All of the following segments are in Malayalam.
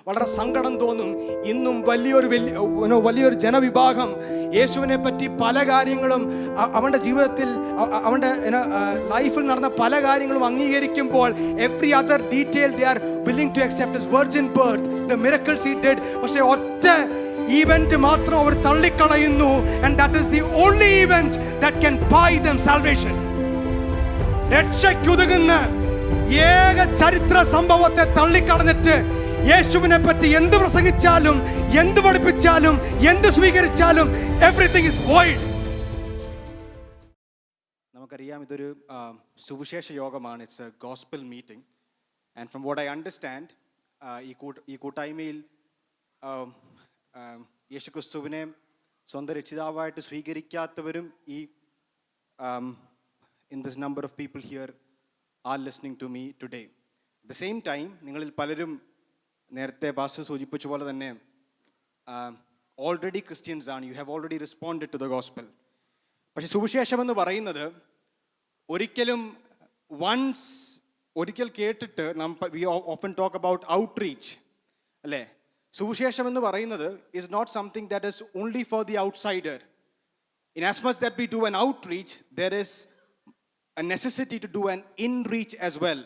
വളരെ സങ്കടം തോന്നും. ഇന്നും വലിയൊരു ജനവിഭാഗം യേശുവിനെ പറ്റി പല കാര്യങ്ങളും അവൻ്റെ ജീവിതത്തിൽ അവൻ്റെ ലൈഫിൽ നടന്ന പല കാര്യങ്ങളും അംഗീകരിക്കുമ്പോൾ every other detail they are willing to accept his virgin birth, the miracles he did. പക്ഷേ ഒറ്റ ഈവന്റ് മാത്രം അവർ തള്ളിക്കളയുന്നു. and that is the only event that can buy them salvation. രക്ഷയ്ക്കുതകുന്ന ഏക ചരിത്ര സംഭവത്തെ തള്ളിക്കളഞ്ഞിട്ട് യേശുവിനെ പറ്റി എന്ത് പ്രസംഗിച്ചാലും, എന്ത് പഠിപ്പിച്ചാലും, എന്ത് സ്വീകരിച്ചാലും എവറിത്തിങ് ഈസ് വോയിഡ്. നമുക്കറിയാം ഇതൊരു സുവിശേഷ യോഗമാണ്. It's A gospel meeting. And from what I understand ഈ കൂട്ടായ്മയിൽ യേശുക്രിസ്തുവിനെ സ്വന്തം രക്ഷിതാവായിട്ട് സ്വീകരിക്കാത്തവരും ഈ in this number of people here are listening to me today. At the same time, നിങ്ങളിൽ പലരും നേരത്തെ പാസ്റ്റർ സൂചിപ്പിച്ച പോലെ തന്നെ ഓൾറെഡി ക്രിസ്ത്യൻസ് ആണ്. You have already responded to the gospel. പക്ഷേ സുവിശേഷം എന്ന് പറയുന്നത് ഒരിക്കൽ കേട്ടിട്ട് we often talk about outreach അല്ലേ. സുവിശേഷം എന്ന് പറയുന്നത് is not something that is only for the outsider. In as much that we do an outreach, there is a necessity to do an in-reach as well.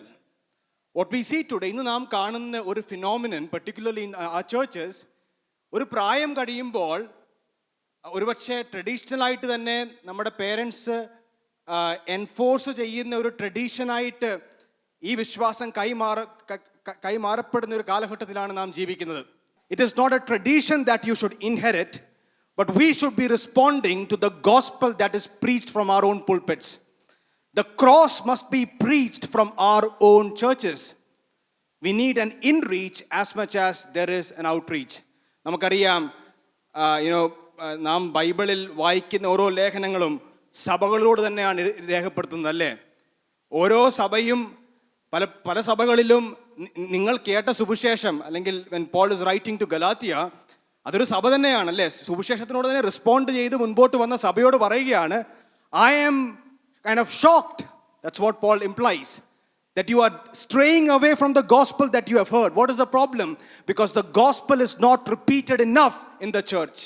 What we see today, ഇന്ന് നാം കാണുന്ന ഒരു phenomenon, particularly in our churches, ഒരു പ്രായം കഴിയുമ്പോൾ ഒരുപക്ഷെ ട്രഡീഷണലായിട്ട് തന്നെ നമ്മുടെ പേരൻസ് എൻഫോഴ്സ് ചെയ്യുന്ന ഒരു ട്രഡീഷനായിട്ട് ഈ വിശ്വാസം കൈമാറപ്പെടുന്ന ഒരു കാലഘട്ടത്തിലാണ് നാം ജീവിക്കുന്നത്. It is not a tradition that you should inherit, but we should be responding to the gospel that is preached from our own pulpits. The cross must be preached from our own churches. We need an in-reach as much as there is an outreach. നമുക്കറിയാം, നാം ബൈബിളിൽ വായിക്കുന്ന ഓരോ ലേഖനങ്ങളും സഭകളോട് തന്നെയാണ് രേഖപ്പെടുത്തുന്നത് അല്ലേ. ഓരോ സഭയും പല സഭകളിലും നിങ്ങൾ കേട്ട സുവിശേഷം, അല്ലെങ്കിൽ when Paul is writing to Galatia, അതൊരു സഭ തന്നെയാണ് അല്ലേ. സുവിശേഷത്തിനോട് തന്നെ റെസ്പോണ്ട് ചെയ്ത് മുൻപോട്ട് വന്ന സഭയോട് പറയുകയാണ്, I am kind of shocked. That's what Paul implies, that you are straying away from the gospel that you have heard. What is the problem? Because the gospel is not repeated enough in the church.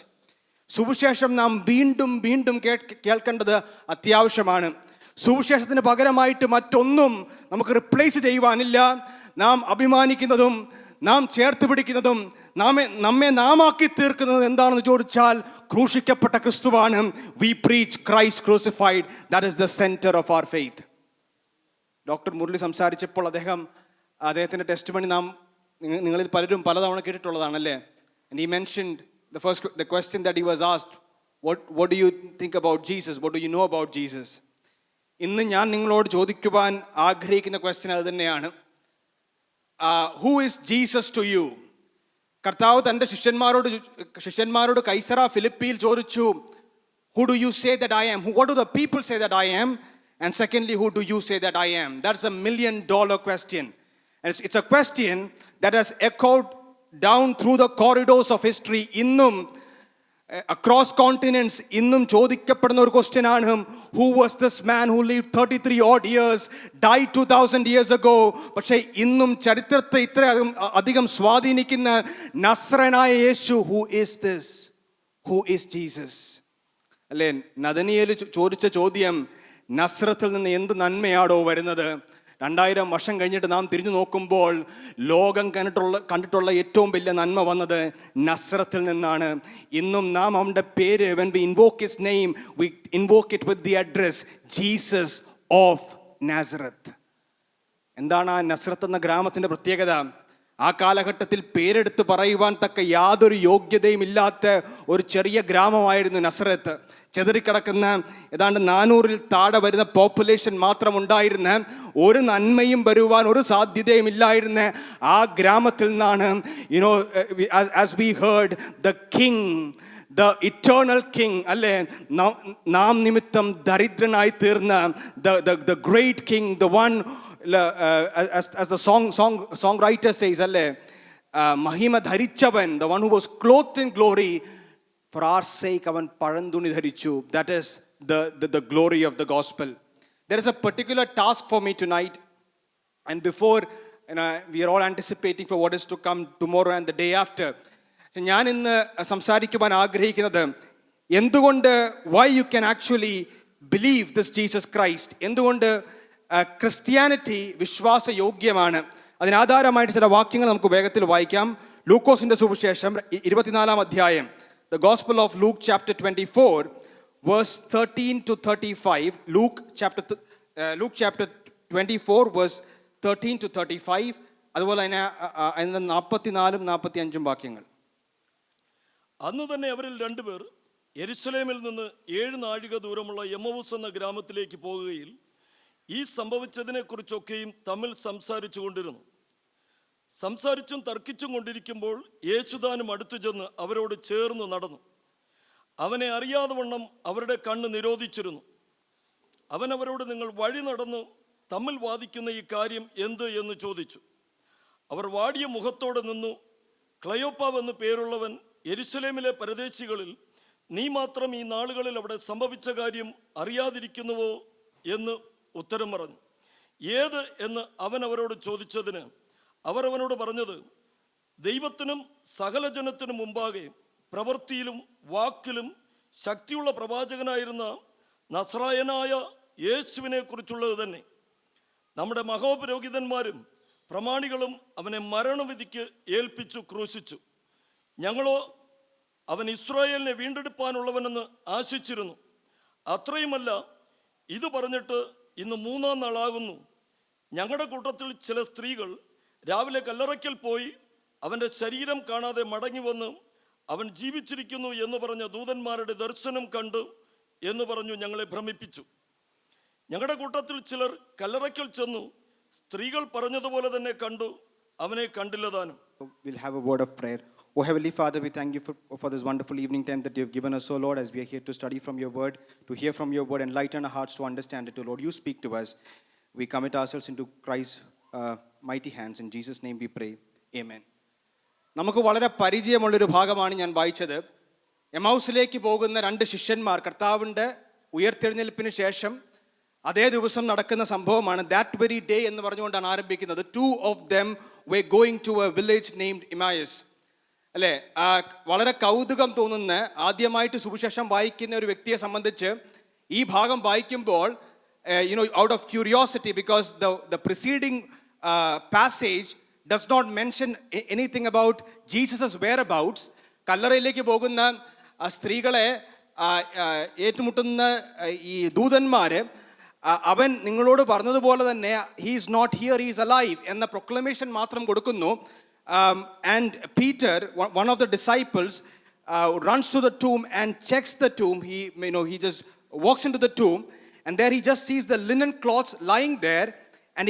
സുവിശേഷം നാം വീണ്ടും വീണ്ടും കേൾക്കേണ്ടത് അത്യാവശ്യമാണ്. സുവിശേഷത്തിന് പകരമായിട്ട് മറ്റൊന്നും നമുക്ക് റിപ്ലേസ് ചെയ്യുവാനില്ല. നാം അഭിമാനിക്കുന്നതും നാം ചേർത്ത് പിടിക്കുന്നതും നമ്മെ നാമാക്കി തീർക്കുന്നത് എന്താണെന്ന് ചോദിച്ചാൽ ക്രൂശിക്കപ്പെട്ട ക്രിസ്തുവാണ്. We preach Christ crucified. That is the centre of our faith. Doctor Murali സംസാരിച്ചപ്പോൾ അദ്ദേഹത്തിൻ്റെ ടെസ്റ്റിമണി നാം നിങ്ങളിൽ പലരും പലതവണ കേട്ടിട്ടുള്ളതാണല്ലേ. And he mentioned the question that he was asked, what do you think about Jesus? What do you know about Jesus? ഇന്ന് ഞാൻ നിങ്ങളോട് ചോദിക്കുവാൻ ആഗ്രഹിക്കുന്ന ക്വസ്റ്റ്യൻ അത് തന്നെയാണ്. Who is Jesus to you? കർത്താവ് തൻ്റെ ശിഷ്യന്മാരോട് കൈസറ ഫിലിപ്പിയിൽ ചോദിച്ചു, who do you say that I am? What do the people say that I am? And secondly, who do you say that I am? That's $1 million question. And it's a question that has echoed down through the corridors of history. ഇന്നും across continents ഇന്നും ചോദിക്കപ്പെടുന്ന ഒരു ക്വസ്റ്റ്യൻ ആണ്, who was this man who lived 33 odd years, died 2000 years ago? പക്ഷേ ഇന്നും ചരിത്രത്തെ ഇത്ര അധികം സ്വാധീനിക്കുന്ന നസ്രനായ യേശു, who is this? Who is Jesus? അല്ലേ. നദനിയേൽ ചോദിച്ച ചോദ്യം, നസ്രത്തിൽ നിന്ന് എന്ത് നന്മയാണോ വരുന്നത്? 2000 വർഷം കഴിഞ്ഞിട്ട് നാം തിരിഞ്ഞു നോക്കുമ്പോൾ ലോകം കണ്ടിട്ടുള്ള ഏറ്റവും വലിയ നന്മ വന്നത് നസ്രത്തിൽ നിന്നാണ്. ഇന്നും നാം അവൻ്റെ പേര്, when we invoke his name, we invoke it with the address Jesus of Nazareth. എന്താണ് ആ നസ്രത്ത് എന്ന ഗ്രാമത്തിൻ്റെ പ്രത്യേകത? ആ കാലഘട്ടത്തിൽ പേരെടുത്ത് പറയുവാൻ തക്ക യാതൊരു യോഗ്യതയും ഇല്ലാത്ത ഒരു ചെറിയ ഗ്രാമമായിരുന്നു നസ്രത്ത്. ചെതറിക്കിടക്കുന്ന ഏതാണ്ട് 400-ൽ താഴെ വരുന്ന പോപ്പുലേഷൻ മാത്രമുണ്ടായിരുന്ന, ഒരു നന്മയും വരുവാൻ ഒരു സാധ്യതയും ഇല്ലായിരുന്ന ആ ഗ്രാമത്തിൽ നിന്നാണ്, as we heard, the king, the eternal king, അല്ലേ, നാം നിമിത്തം ദരിദ്രനായി തീർന്ന the great king, the one, as the songwriter says, അല്ലേ, മഹിമ ധരിച്ചവൻ, the one who was clothed in glory, for our sake avan paranduni dharichu. That is the glory of the gospel. There is a particular task for me tonight, and before we are all anticipating for what is to come tomorrow and the day after. ഞാൻ ഇന്ന് സംസാരിക്കുവാൻ ആഗ്രഹിക്കുന്നത് എന്തുകൊണ്ട് why you can actually believe this Jesus Christ, എന്തുകൊണ്ട് ക്രിസ്ത്യാനിറ്റി വിശ്വാസയോഗ്യമാണ്. അതിനാധാരമായിട്ട് ചില വാക്യങ്ങൾ നമുക്ക് വേഗത്തിൽ വായിക്കാം. ലൂക്കോസിന്റെ സുവിശേഷം 24 അധ്യായം, The Gospel of Luke chapter 24 verse 13 to 35. Luke chapter 24 verse 13 to 35. അതുപോലെ തന്നെ 44 45 വാക്യങ്ങൾ. അന്ന് തന്നെ അവരിൽ രണ്ടുപേർ യെരുശലേമിൽ നിന്ന് 7 നാഴിക ദൂരമുള്ള എമ്മൗസ് എന്ന ഗ്രാമത്തിലേക്ക് പോകുകയിൽ ഈ സംഭവിച്ചതിനെക്കുറിച്ചൊക്കെയും തമ്മിൽ സംസാരിച്ചു കൊണ്ടിരുന്നു. സംസാരിച്ചും തർക്കിച്ചും കൊണ്ടിരിക്കുമ്പോൾ യേശുദാനും അടുത്തു ചെന്ന് അവരോട് ചേർന്ന് നടന്നു. അവനെ അറിയാതെ വണ്ണം അവരുടെ കണ്ണ് നിരോധിച്ചിരുന്നു. അവൻ അവരോട്, നിങ്ങൾ വഴി നടന്ന് തമ്മിൽ വാദിക്കുന്ന ഈ കാര്യം എന്ത് എന്ന് ചോദിച്ചു. അവർ വാടിയ മുഖത്തോടെ നിന്നു. ക്ലയോപ്പാവ് എന്ന് പേരുള്ളവൻ യെരുശലേമിലെ പരദേശികളിൽ, നീ മാത്രം ഈ നാളുകളിൽ അവിടെ സംഭവിച്ച കാര്യം അറിയാതിരിക്കുന്നുവോ എന്ന് ഉത്തരം പറഞ്ഞു. ഏത് എന്ന് അവൻ അവരോട് ചോദിച്ചതിന് അവർ അവനോട് പറഞ്ഞത്, ദൈവത്തിനും സകല ജനത്തിനും മുമ്പാകെ പ്രവൃത്തിയിലും വാക്കിലും ശക്തിയുള്ള പ്രവാചകനായിരുന്ന നസ്രായനായ യേശുവിനെ കുറിച്ചുള്ളത് തന്നെ. നമ്മുടെ മഹോപുരോഹിതന്മാരും പ്രമാണികളും അവനെ മരണവിധിക്ക് ഏൽപ്പിച്ചു ക്രൂശിച്ചു. ഞങ്ങളോ അവൻ ഇസ്രായേലിനെ വീണ്ടെടുപ്പാനുള്ളവനെന്ന് ആശിച്ചിരുന്നു. അത്രയുമല്ല, ഇത് പറഞ്ഞിട്ട് ഇന്ന് 3-ാം നാളാകുന്നു. ഞങ്ങളുടെ കൂട്ടത്തിൽ ചില സ്ത്രീകൾ രാവിലെ കല്ലറയ്ക്കൽ പോയി അവൻ്റെ ശരീരം കാണാതെ മടങ്ങി വന്ന് അവൻ ജീവിച്ചിരിക്കുന്നു എന്ന് പറഞ്ഞ ദൂതന്മാരുടെ ദർശനം കണ്ടു എന്ന് പറഞ്ഞു ഞങ്ങളെ ഭ്രമിപ്പിച്ചു. ഞങ്ങളുടെ കൂട്ടത്തിൽ ചിലർ കല്ലറയ്ക്കൽ ചെന്നു സ്ത്രീകൾ പറഞ്ഞതുപോലെ തന്നെ കണ്ടു, അവനെ കണ്ടില്ലതാനും. We'll have a word of prayer. Oh Heavenly Father, we thank you for this wonderful evening time that you have given us, oh Lord, as we are here to study from your word, to hear from your word, enlighten our hearts to understand it, oh Lord. You speak to us. We commit ourselves into Christ's mighty hands. In Jesus' name we pray. Amen. നമുക്ക് വളരെ പരിചയമുള്ളൊരു ഭാഗമാണ് ഞാൻ വായിച്ചത്. എമൗസിലേക്ക് പോകുന്ന 2 ശിഷ്യന്മാർ കർത്താവിൻ്റെ ഉയർത്തെഴുന്നേൽപ്പിന് ശേഷം അതേ ദിവസം നടക്കുന്ന സംഭവമാണ്. ദാറ്റ് വെരി ഡേ എന്ന് പറഞ്ഞുകൊണ്ടാണ് ആരംഭിക്കുന്നത്. 2 of them were going to a village named Emmaus. അല്ലേ, വളരെ കൗതുകം തോന്നുന്ന, ആദ്യമായിട്ട് സുവിശേഷം വായിക്കുന്ന ഒരു വ്യക്തിയെ സംബന്ധിച്ച് ഈ ഭാഗം വായിക്കുമ്പോൾ out of curiosity, because the preceding passage does not mention anything about Jesus' whereabouts. കല്ലറയിലേക്ക് പോകുന്ന സ്ത്രീകളെ ഏറ്റുമുട്ടുന്ന ഈ ദൂതന്മാര്, അവൻ നിങ്ങളോട് പറഞ്ഞതുപോലെ തന്നെ he is not here, he is alive എന്ന പ്രൊക്ലമേഷൻ മാത്രം കൊടുക്കുന്നു. And Peter, one of the disciples, runs to the tomb and checks the tomb. He just walks into the tomb, and there he just sees the linen cloths lying there, and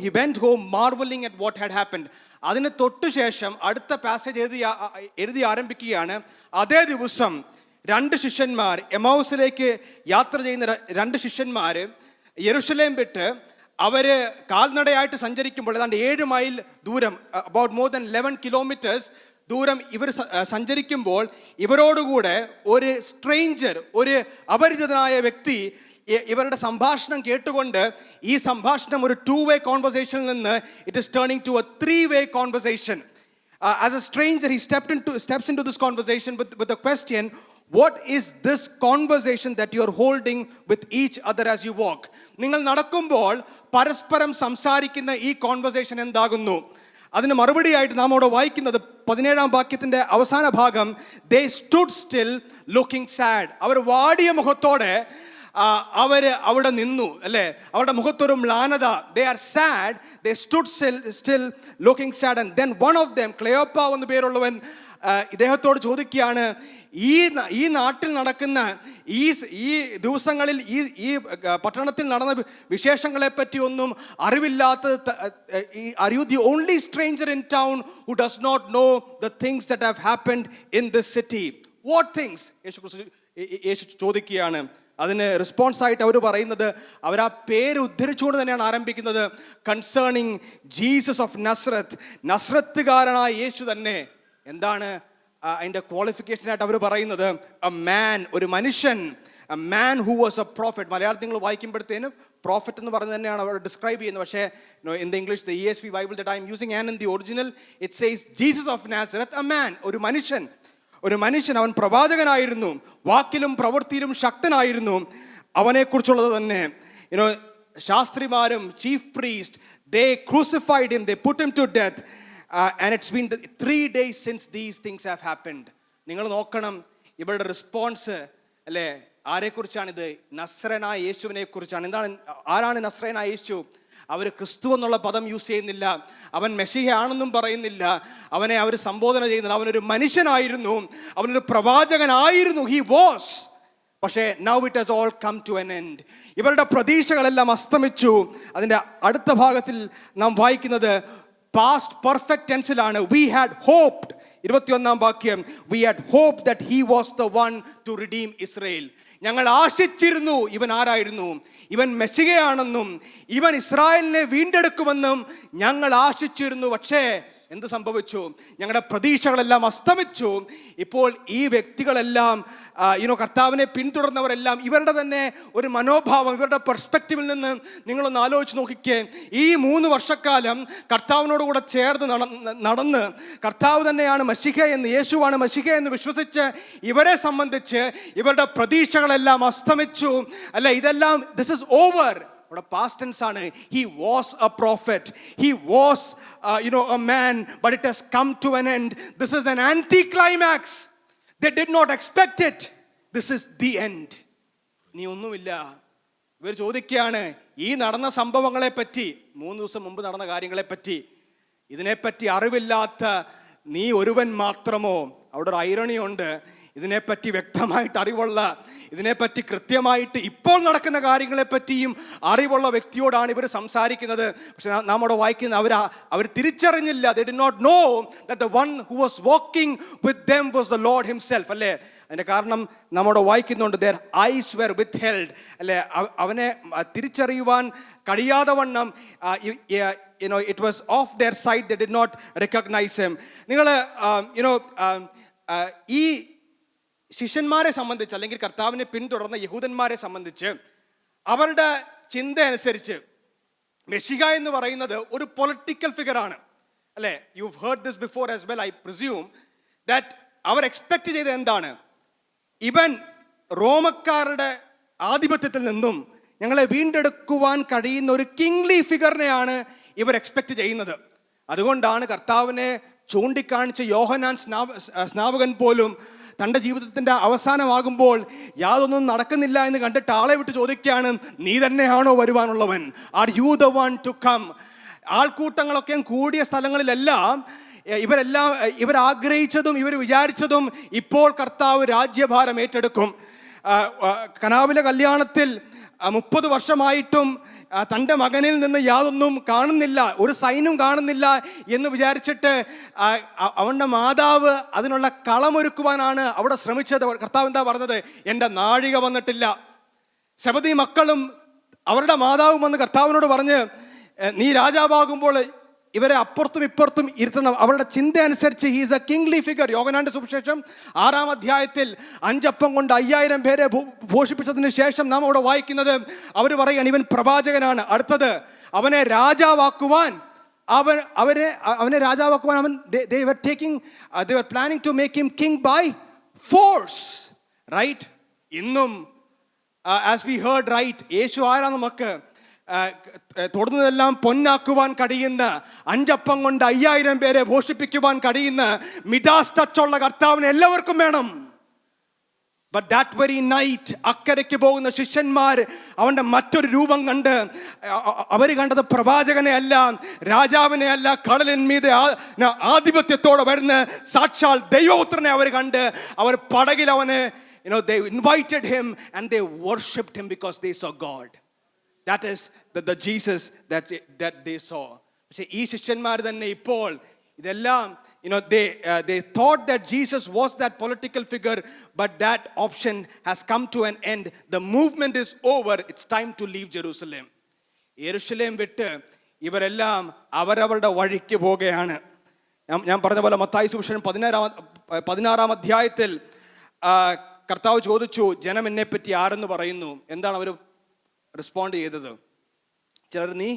he went home marveling at what had happened. അതിന് തൊട്ട് ശേഷം അടുത്ത പാസേജ് എഴുതി ആരംഭിക്കുകയാണ്. അതേ ദിവസം 2 ശിഷ്യന്മാർ, എമൗസിലേക്ക് യാത്ര ചെയ്യുന്ന 2 ശിഷ്യന്മാർ യെരുശലേം വിട്ട് അവര് കാൽനടയായിട്ട് സഞ്ചരിക്കുമ്പോൾ ഏതാണ്ട് 7 മൈൽ ദൂരം, അബൌട്ട് മോർ ദാൻ 11 കിലോമീറ്റേഴ്സ് ദൂരം ഇവർ സഞ്ചരിക്കുമ്പോൾ ഇവരോടുകൂടെ ഒരു സ്ട്രേഞ്ചർ, ഒരു അപരിചിതനായ വ്യക്തി ഇവരുടെ സംഭാഷണം കേട്ടുകൊണ്ട് ഈ സംഭാഷണം ഒരു 2-way കോൺവെർസേഷനിൽ നിന്ന് it is turning to a 3-way conversation. As a stranger, he steps into this conversation with the question, what is this conversation that you are holding with each other as you walk? നിങ്ങൾ നടക്കുമ്പോൾ പരസ്പരം സംസാരിക്കുന്ന ഈ കോൺവെർസേഷൻ എന്താകുന്നു? അതിന് മറുപടിയായിട്ട് നാം അവിടെ വായിക്കുന്നത് 17-ാം വാക്യത്തിൻ്റെ അവസാന ഭാഗം, they stood still looking sad. അവർ വാടിയ മുഖത്തോടെ അവിടെ നിന്നു, അല്ലേ? അവരുടെ മുഖത്തൊരു മ്ലാനത. They are sad. They stood still looking sad. And then one of them, ക്ലെയോപ്പ എന്ന് പേരുള്ളവൻ, ഇദ്ദേഹത്തോട് ചോദിക്കുകയാണ്, ഈ നാട്ടിൽ നടക്കുന്ന ഈ ദിവസങ്ങളിൽ ഈ പട്ടണത്തിൽ നടന്ന വിശേഷങ്ങളെ പറ്റി ഒന്നും അറിവില്ലാത്ത, are you the only stranger in town who does not know the things that have happened in this city? What things? യേശു ചോദിക്കുകയാണ്. അതിന് റെസ്പോൺസ് ആയിട്ട് അവർ പറയുന്നത്, അവർ ആ പേര് ഉദ്ധരിച്ചുകൊണ്ട് തന്നെയാണ് ആരംഭിക്കുന്നത്, കൺസേണിങ് ജീസസ് ഓഫ് നസ്രത്ത്, നസ്രത്തുകാരനായ യേശു തന്നെ. എന്താണ് അതിൻ്റെ ക്വാളിഫിക്കേഷനായിട്ട് അവർ പറയുന്നത്? എ മാൻ, ഒരു മനുഷ്യൻ, a man who was a prophet. മലയാളത്തിൽ നിങ്ങൾ വായിക്കുമ്പോഴത്തേനും പ്രോഫറ്റ് എന്ന് പറഞ്ഞ് തന്നെയാണ് അവർ ഡിസ്ക്രൈബ് ചെയ്യുന്നത്. പക്ഷേ in the English, the ESV Bible that I am using and in the original, it says Jesus of Nazareth, a man, ഒരു മനുഷ്യൻ, അവൻ പ്രവാചകനായിരുന്നു, വാക്കിലും പ്രവൃത്തിയിലും ശക്തനായിരുന്നു. അവനെക്കുറിച്ചുള്ളത് തന്നെ ശാസ്ത്രിമാരും chief priest, they crucified him, they put him to death, and it's been 3 days since these things have happened. നിങ്ങൾ നോക്കണം ഇവരുടെ റെസ്പോൺസ് അല്ലേ, ആരെക്കുറിച്ചാണിത്? നസ്രനായ യേശുവിനെ കുറിച്ചാണ്. ആരാണ് നസ്രനായ യേശു? അവർ ക്രിസ്തു എന്നുള്ള പദം യൂസ് ചെയ്യുന്നില്ല, അവൻ മെസ്സിഹയാണെന്നും പറയുന്നില്ല, അവനെ അവർ സംബോധന ചെയ്യുന്നില്ല. അവനൊരു മനുഷ്യനായിരുന്നു, അവനൊരു പ്രവാചകനായിരുന്നു, ഹി വാസ്. പക്ഷേ now it has all come to an an. End പ്രതീക്ഷകളെല്ലാം അസ്തമിച്ചു. അതിൻ്റെ അടുത്ത ഭാഗത്തിൽ നാം വായിക്കുന്നത് പാസ്റ്റ് പെർഫെക്റ്റ് ടെൻസിലാണ്. വി ഹാഡ് ഹോപ്ഡ്, 21-ാം വാക്യം, we had hoped that he was the one to redeem Israel. ഞങ്ങൾ ആശിച്ചിരുന്നു ഇവൻ ആരായിരുന്നു, ഇവൻ മെസ്സിഹയാണെന്നും ഇവൻ ഇസ്രായേലിനെ വീണ്ടെടുക്കുമെന്നും ഞങ്ങൾ ആശിച്ചിരുന്നു. പക്ഷേ എന്ത് സംഭവിച്ചു? ഞങ്ങളുടെ പ്രതീക്ഷകളെല്ലാം അസ്തമിച്ചു. ഇപ്പോൾ ഈ വ്യക്തികളെല്ലാം കർത്താവിനെ പിന്തുടർന്നവരെല്ലാം ഇവരുടെ തന്നെ ഒരു മനോഭാവം, ഇവരുടെ പെർസ്പെക്റ്റീവിൽ നിന്ന് നിങ്ങളൊന്ന് ആലോചിച്ച് നോക്കിക്കേ. ഈ 3 വർഷക്കാലം കർത്താവിനോട് കൂടെ ചേർന്ന് നടന്ന് കർത്താവ് തന്നെയാണ് മശിഹ എന്ന്, യേശുവാണ് മശിഹ എന്ന് വിശ്വസിച്ച് ഇവരെ സംബന്ധിച്ച് ഇവരുടെ പ്രതീക്ഷകളെല്ലാം അസ്തമിച്ചു. അല്ല, ഇതെല്ലാം ദിസ് ഇസ് ഓവർ. ഇവിടെ പാസ്റ്റ് ടെൻസ് ആണ്. He was A prophet, he was a man, but it has come to an end. This is an anti-climax. They did not expect it. This is the end. നീ ഒന്നുമില്ല. ഇവർ ചോദിക്കുകയാണ് ഈ നടന്ന സംഭവങ്ങളെ പറ്റി, 3 ദിവസം മുമ്പ് നടന്ന കാര്യങ്ങളെ പറ്റി, ഇതിനെപ്പറ്റി അറിവില്ലാത്ത നീ ഒരുവൻ മാത്രമോ? അവിടെ ഒരു ഐറണി ഉണ്ട്. ഇതിനെപ്പറ്റി വ്യക്തമായിട്ട് അറിവുള്ള, ഇതിനെപ്പറ്റി കൃത്യമായിട്ട് ഇപ്പോൾ നടക്കുന്ന കാര്യങ്ങളെപ്പറ്റിയും അറിവുള്ള വ്യക്തിയോടാണ് ഇവർ സംസാരിക്കുന്നത്. പക്ഷെ നമ്മുടെ വായിക്കുന്ന അവർ തിരിച്ചറിഞ്ഞില്ല. They did not know that the one who was walking with them was the Lord himself. അല്ലേ? അതിൻ്റെ കാരണം നമ്മുടെ വായിക്കുന്നുണ്ട്, their eyes were withheld. അല്ലേ? അവനെ തിരിച്ചറിയുവാൻ കഴിയാതെ വണ്ണം it was off their sight. They did not recognize him. നിങ്ങൾ ഈ ശിഷ്യന്മാരെ സംബന്ധിച്ച് അല്ലെങ്കിൽ കർത്താവിനെ പിന്തുടർന്ന യഹൂദന്മാരെ സംബന്ധിച്ച് അവരുടെ ചിന്ത അനുസരിച്ച് മെസ്സിഹ എന്ന് പറയുന്നത് ഒരു പൊളിറ്റിക്കൽ ഫിഗറാണ്. അല്ലേ? You heard this before as well, I presume that അവർ എക്സ്പെക്ട് ചെയ്തത് എന്താണ്? ഇവൻ റോമക്കാരുടെ ആധിപത്യത്തിൽ നിന്നും ഞങ്ങളെ വീണ്ടെടുക്കുവാൻ കഴിയുന്ന ഒരു കിങ്ലി ഫിഗറിനെയാണ് ഇവർ എക്സ്പെക്ട് ചെയ്യുന്നത്. അതുകൊണ്ടാണ് കർത്താവിനെ ചൂണ്ടിക്കാണിച്ച യോഹന്നാൻ സ്നാപകൻ പോലും തൻ്റെ ജീവിതത്തിൻ്റെ അവസാനമാകുമ്പോൾ യാതൊന്നും നടക്കുന്നില്ല എന്ന് കണ്ടിട്ട് ആളെ വിട്ട് ചോദിക്കുകയാണ്, നീ തന്നെയാണോ വരുവാനുള്ളവൻ? Are you the one to come? ആൾക്കൂട്ടങ്ങളൊക്കെ കൂടിയ സ്ഥലങ്ങളിലെല്ലാം ഇവർ ആഗ്രഹിച്ചതും ഇവർ വിചാരിച്ചതും ഇപ്പോൾ കർത്താവ് രാജ്യഭാരം ഏറ്റെടുക്കും. കനാവിലെ കല്യാണത്തിൽ 30 വർഷമായിട്ടും തൻ്റെ മകനിൽ നിന്ന് യാതൊന്നും കാണുന്നില്ല, ഒരു സൈനും കാണുന്നില്ല എന്ന് വിചാരിച്ചിട്ട് അവൻ്റെ മാതാവ് അതിനുള്ള കളമൊരുക്കുവാനാണ് അവിടെ ശ്രമിച്ചത്. കർത്താവ് എന്താ പറഞ്ഞത്? എൻ്റെ നാഴിക വന്നിട്ടില്ല. സെബദി മക്കളും അവരുടെ മാതാവും വന്ന് കർത്താവിനോട് പറഞ്ഞ്, നീ രാജാവാകുമ്പോൾ ഇവരെ അപ്പുറത്തും ഇപ്പുറത്തും ഇരുത്തണം. അവരുടെ ചിന്ത അനുസരിച്ച് ഹീസ് എ കിങ്ലി ഫിഗർ. യോഹന്നാന്റെ സുവിശേഷം 6-ാം അധ്യായത്തിൽ 5 അപ്പം കൊണ്ട് 5000 പേരെ പോഷിപ്പിച്ചതിന് ശേഷം നാം അവിടെ വായിക്കുന്നത്, അവർ പറയുകയാണ് ഇവൻ പ്രവാചകനാണ്. അടുത്തത് അവനെ രാജാവാക്കുവാൻ അവനെ രാജാവാക്കുവാൻ they were planning to make him king by force, right? ഇന്നും as we heard, right, യേശു ആരാ? നമുക്ക് തൊടുന്നതെല്ലാം പൊന്നാക്കുവാൻ കഴിയുന്ന, 5 അപ്പം കൊണ്ട് 5000 പേരെ പോഷിപ്പിക്കുവാൻ കഴിയുന്ന മിഡാസ് ടച്ചുള്ള കർത്താവിനെ എല്ലാവർക്കും വേണം. ബട്ട് ദാറ്റ് വെരി നൈറ്റ് അക്കരയ്ക്ക് പോകുന്ന ശിഷ്യന്മാർ അവൻ്റെ മറ്റൊരു രൂപം കണ്ട്, അവർ കണ്ടത് പ്രവാചകനെ അല്ല, രാജാവിനെ അല്ല, കടലിന്മീതെ ആധിപത്യത്തോടെ വരുന്ന സാക്ഷാൽ ദൈവപുത്രനെ അവർ കണ്ട് അവർ പടകിൽ അവനെ they invited him and they worshipped him because they saw God. That is the Jesus that they saw. പക്ഷേ ഈ ശിഷ്യന്മാർ തന്നെ ഇപ്പോൾ ഇതെല്ലാം they thought that Jesus was that political figure, but that option has come to an end. The movement is over. It's time to leave Jerusalem. യെരൂശലേം വിട്ട് ഇവരെല്ലാം അവരവരുടെ വഴിക്ക് പോകുകയാണ്. ഞാൻ പറഞ്ഞ പോലെ മത്തായി സുവിശേഷം 16-ാം അധ്യായത്തിൽ കർത്താവ് ചോദിച്ചു, ജനം എന്നെ പറ്റി ആരെന്ന് പറയുന്നു? എന്താണ് അവർ റെസ്പോണ്ട് ചെയ്തത്? ചിലർ നീ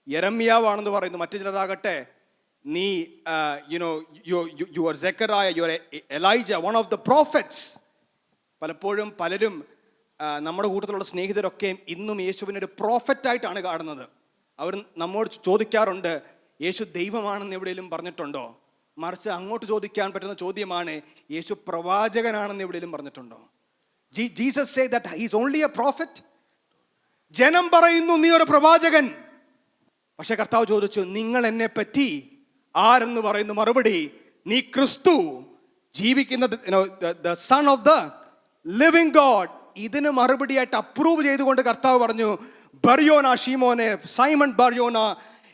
യെരമ്യാവാണെന്ന് പറയുന്നു, മറ്റു ചിലരാകട്ടെ നീ you are സെക്കറായ, you are Elijah, one of the prophets. പലപ്പോഴും പലരും നമ്മുടെ കൂട്ടത്തിലുള്ള സ്നേഹിതരൊക്കെ ഇന്നും യേശുവിനെ ഒരു പ്രോഫറ്റായിട്ടാണ് കാണുന്നത്. അവർ നമ്മോട് ചോദിക്കാറുണ്ട്, യേശു ദൈവമാണെന്ന് എവിടെയെങ്കിലും പറഞ്ഞിട്ടുണ്ടോ? മറിച്ച് അങ്ങോട്ട് ചോദിക്കാൻ പറ്റുന്ന ചോദ്യമാണ്, യേശു പ്രവാചകനാണെന്ന് എവിടെയെങ്കിലും പറഞ്ഞിട്ടുണ്ടോ? Jesus say that he is only A prophet. ജനം പറയുന്നു നീ ഒരു പ്രവാചകൻ. പക്ഷെ കർത്താവ് ചോദിച്ചു, നിങ്ങൾ എന്നെ പറ്റി ആരെന്ന് പറയുന്നു? മറുപടി, നീ ക്രിസ്തു, ജീവിക്കുന്ന the son of the living God. ഇതിന് മറുപടിയായിട്ട് അപ്രൂവ് ചെയ്തുകൊണ്ട് കർത്താവ് പറഞ്ഞു, ബർയോന ഷീമോനെ, Simon ബർയോന,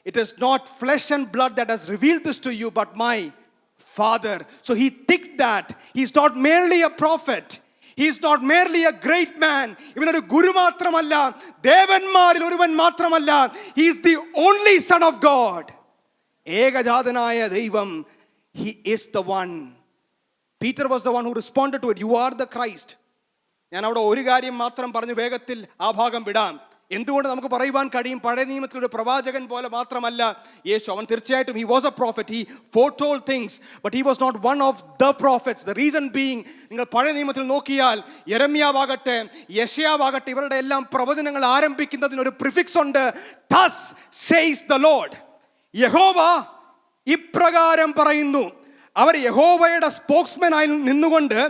it is not flesh and blood that has revealed this to you, but my Father. So he ticked that. He's not merely a prophet. He's not merely a great man. ഇവനൊരു ഗുരു മാത്രമല്ല, ദേവന്മാരിൽ ഒരുവൻ മാത്രമല്ല. He is the only Son of God. ഏകജാതനായ ദൈവം. He is the one. Peter was the one who responded to it. You are the Christ. ഞാൻ അവിടെ ഒരു കാര്യം മാത്രം പറഞ്ഞു വേഗത്തിൽ ആ ഭാഗം വിടാം. എന്തുകൊണ്ട് നമുക്ക് പറയുവാൻ കഴിയും, പഴയ നിയമത്തിലൊരു പ്രവാചകൻ പോലെ മാത്രമല്ല യേശു. അവൻ തീർച്ചയായിട്ടും he was a prophet. He foretold things, but he was not one of the prophets. The reason being, നിങ്ങൾ പഴയ നിയമത്തിൽ നോക്കിയാൽ യെരമ്യാവാകട്ടെ യെശയ്യാവാകട്ടെ ഇവരുടെ എല്ലാം പ്രവചനങ്ങൾ ആരംഭിക്കുന്നതിന് ഒരു പ്രിഫിക്സ് ഉണ്ട്. Thus says the Lord. യഹോവ ഇപ്രകാരം പറയുന്നു. അവർ യഹോവയുടെ സ്പോക്സ്മാനായി നിന്നുകൊണ്ട്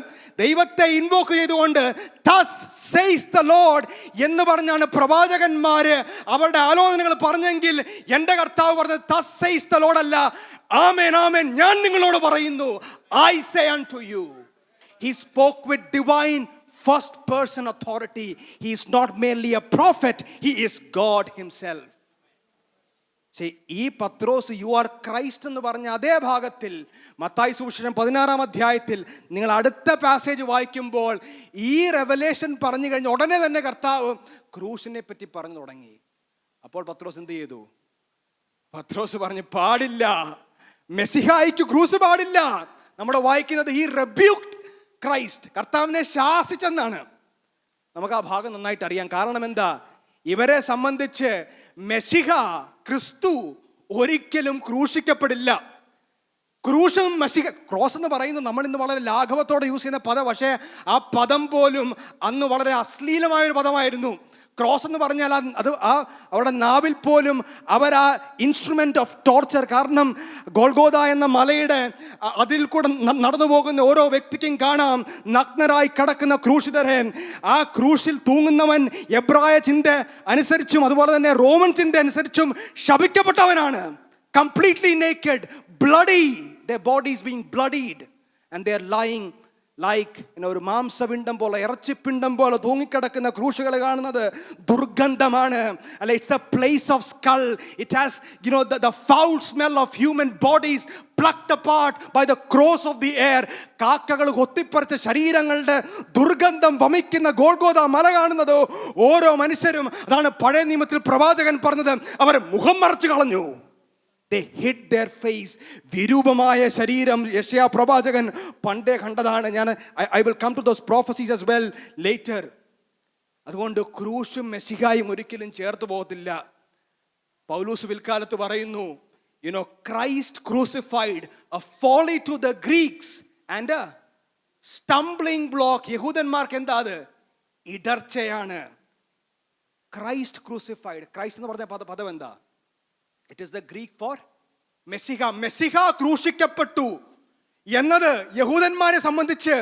ദൈവത്തെ ഇൻവോക്ക് ചെയ്തുകൊണ്ട് thus says the Lord എന്ന് പറഞ്ഞാണ് പ്രവാചകന്മാര് അവരുടെ ആലോചനകൾ പറഞ്ഞെങ്കിൽ, എൻ്റെ കർത്താവ് പറഞ്ഞത് thus says the Lord അല്ല, ആമേൻ ആമേൻ ഞാൻ നിങ്ങളോട് പറയുന്നു, I say unto you. He spoke with divine first person authority. He is not merely a prophet, he is God himself. ഈ പത്രോസ് യു ആർ ക്രൈസ്റ്റ് എന്ന് പറഞ്ഞ അതേ ഭാഗത്തിൽ മത്തായി സുവിശേഷം 16-ാം അധ്യായത്തിൽ നിങ്ങൾ അടുത്ത പാസേജ് വായിക്കുമ്പോൾ ഈ റെവലേഷൻ പറഞ്ഞു കഴിഞ്ഞ ഉടനെ തന്നെ കർത്താവ് ക്രൂശിനെ പറ്റി പറഞ്ഞു തുടങ്ങി. അപ്പോൾ പത്രോസ് എന്ത് ചെയ്തു? പത്രോസ് പറഞ്ഞു, പാടില്ല, മെസ്സിഹായിക്ക് ക്രൂസ് പാടില്ല. നമ്മുടെ വായിക്കുന്നത് ഹി റെബ്യൂക്ഡ് ക്രൈസ്റ്റ്, കർത്താവിനെ ശാസിച്ചെന്നാണ്. നമുക്ക് ആ ഭാഗം നന്നായിട്ട് അറിയാം. കാരണം എന്താ? ഇവരെ സംബന്ധിച്ച് മെസ്സിഹ ക്രിസ്തു ഒരിക്കലും ക്രൂശിക്കപ്പെടില്ല. ക്രൂശും മെസ്സിഹ, ക്രോസ് എന്ന് പറയുന്നത് നമ്മൾ ഇന്ന് വളരെ ലാഘവത്തോടെ യൂസ് ചെയ്യുന്ന പദം, പക്ഷേ ആ പദം പോലും അന്ന് വളരെ അശ്ലീലമായൊരു പദമായിരുന്നു. ക്രോസ് എന്ന് പറഞ്ഞാൽ അത് അവരുടെ നാവിൽ പോലും അവർ ആ ഇൻസ്ട്രുമെന്റ് ഓഫ് ടോർച്ചർ. കാരണം ഗോൽഗോഥ എന്ന മലയുടെ അതിൽ കൂടെ നടന്നു പോകുന്ന ഓരോ വ്യക്തിക്കും കാണാം നഗ്നരായി കിടക്കുന്ന ക്രൂശിതരെ. ആ ക്രൂശിൽ തൂങ്ങുന്നവൻ എബ്രായ ചിന്ത അനുസരിച്ചും അതുപോലെ തന്നെ റോമൻ ചിന്ത അനുസരിച്ചും ശപിക്കപ്പെട്ടവനാണ്. Completely naked, bloody, their bodies being bloodied and they are lying like ഒരു മാംസപിണ്ഡം പോലെ, ഇറച്ചിപ്പിണ്ഡം പോലെ തൂങ്ങിക്കിടക്കുന്ന ക്രൂശുകൾ കാണുന്നത് ദുർഗന്ധമാണ്. അല്ലെ, it's the place of skull. It has the foul smell of human bodies plucked apart by the crows of the air. കാക്കകൾ കൊത്തിപ്പറിച്ച ശരീരങ്ങളുടെ ദുർഗന്ധം വമിക്കുന്ന ഗോൽഗോഥ മല കാണുന്നത് ഓരോ മനുഷ്യരും. അതാണ് പഴയ നിയമത്തിൽ പ്രവാചകൻ പറഞ്ഞത്, അവർ മുഖം മറച്ചു കളഞ്ഞു. They hid their face. വിരൂപമായ ശരീരം യെശയ്യാ പ്രവാചകൻ പണ്ടേ കണ്ടതാണ്. I will come to those prophecies as well later. അതുകൊണ്ട് ക്രൂശും മെസ്സിഹായും ഒരിക്കലും ചേർത്ത് പോകത്തില്ല. പൗലോസ് പിൽക്കാലത്ത് പറയുന്നു, Christ crucified, a folly to the Greeks and a stumbling block. യഹൂദന്മാർക്ക് എന്താ അത്? ഇടർച്ചയാണ്. Christ crucified. ക്രൈസ്റ്റ് എന്ന് പറഞ്ഞ പദം എന്താ? It is the Greek for മെസ്സിഹ. മെസ്സിഹ ക്രൂശിക്കപ്പെട്ടു എന്നത് യഹൂദന്മാരെ സംബന്ധിച്ച്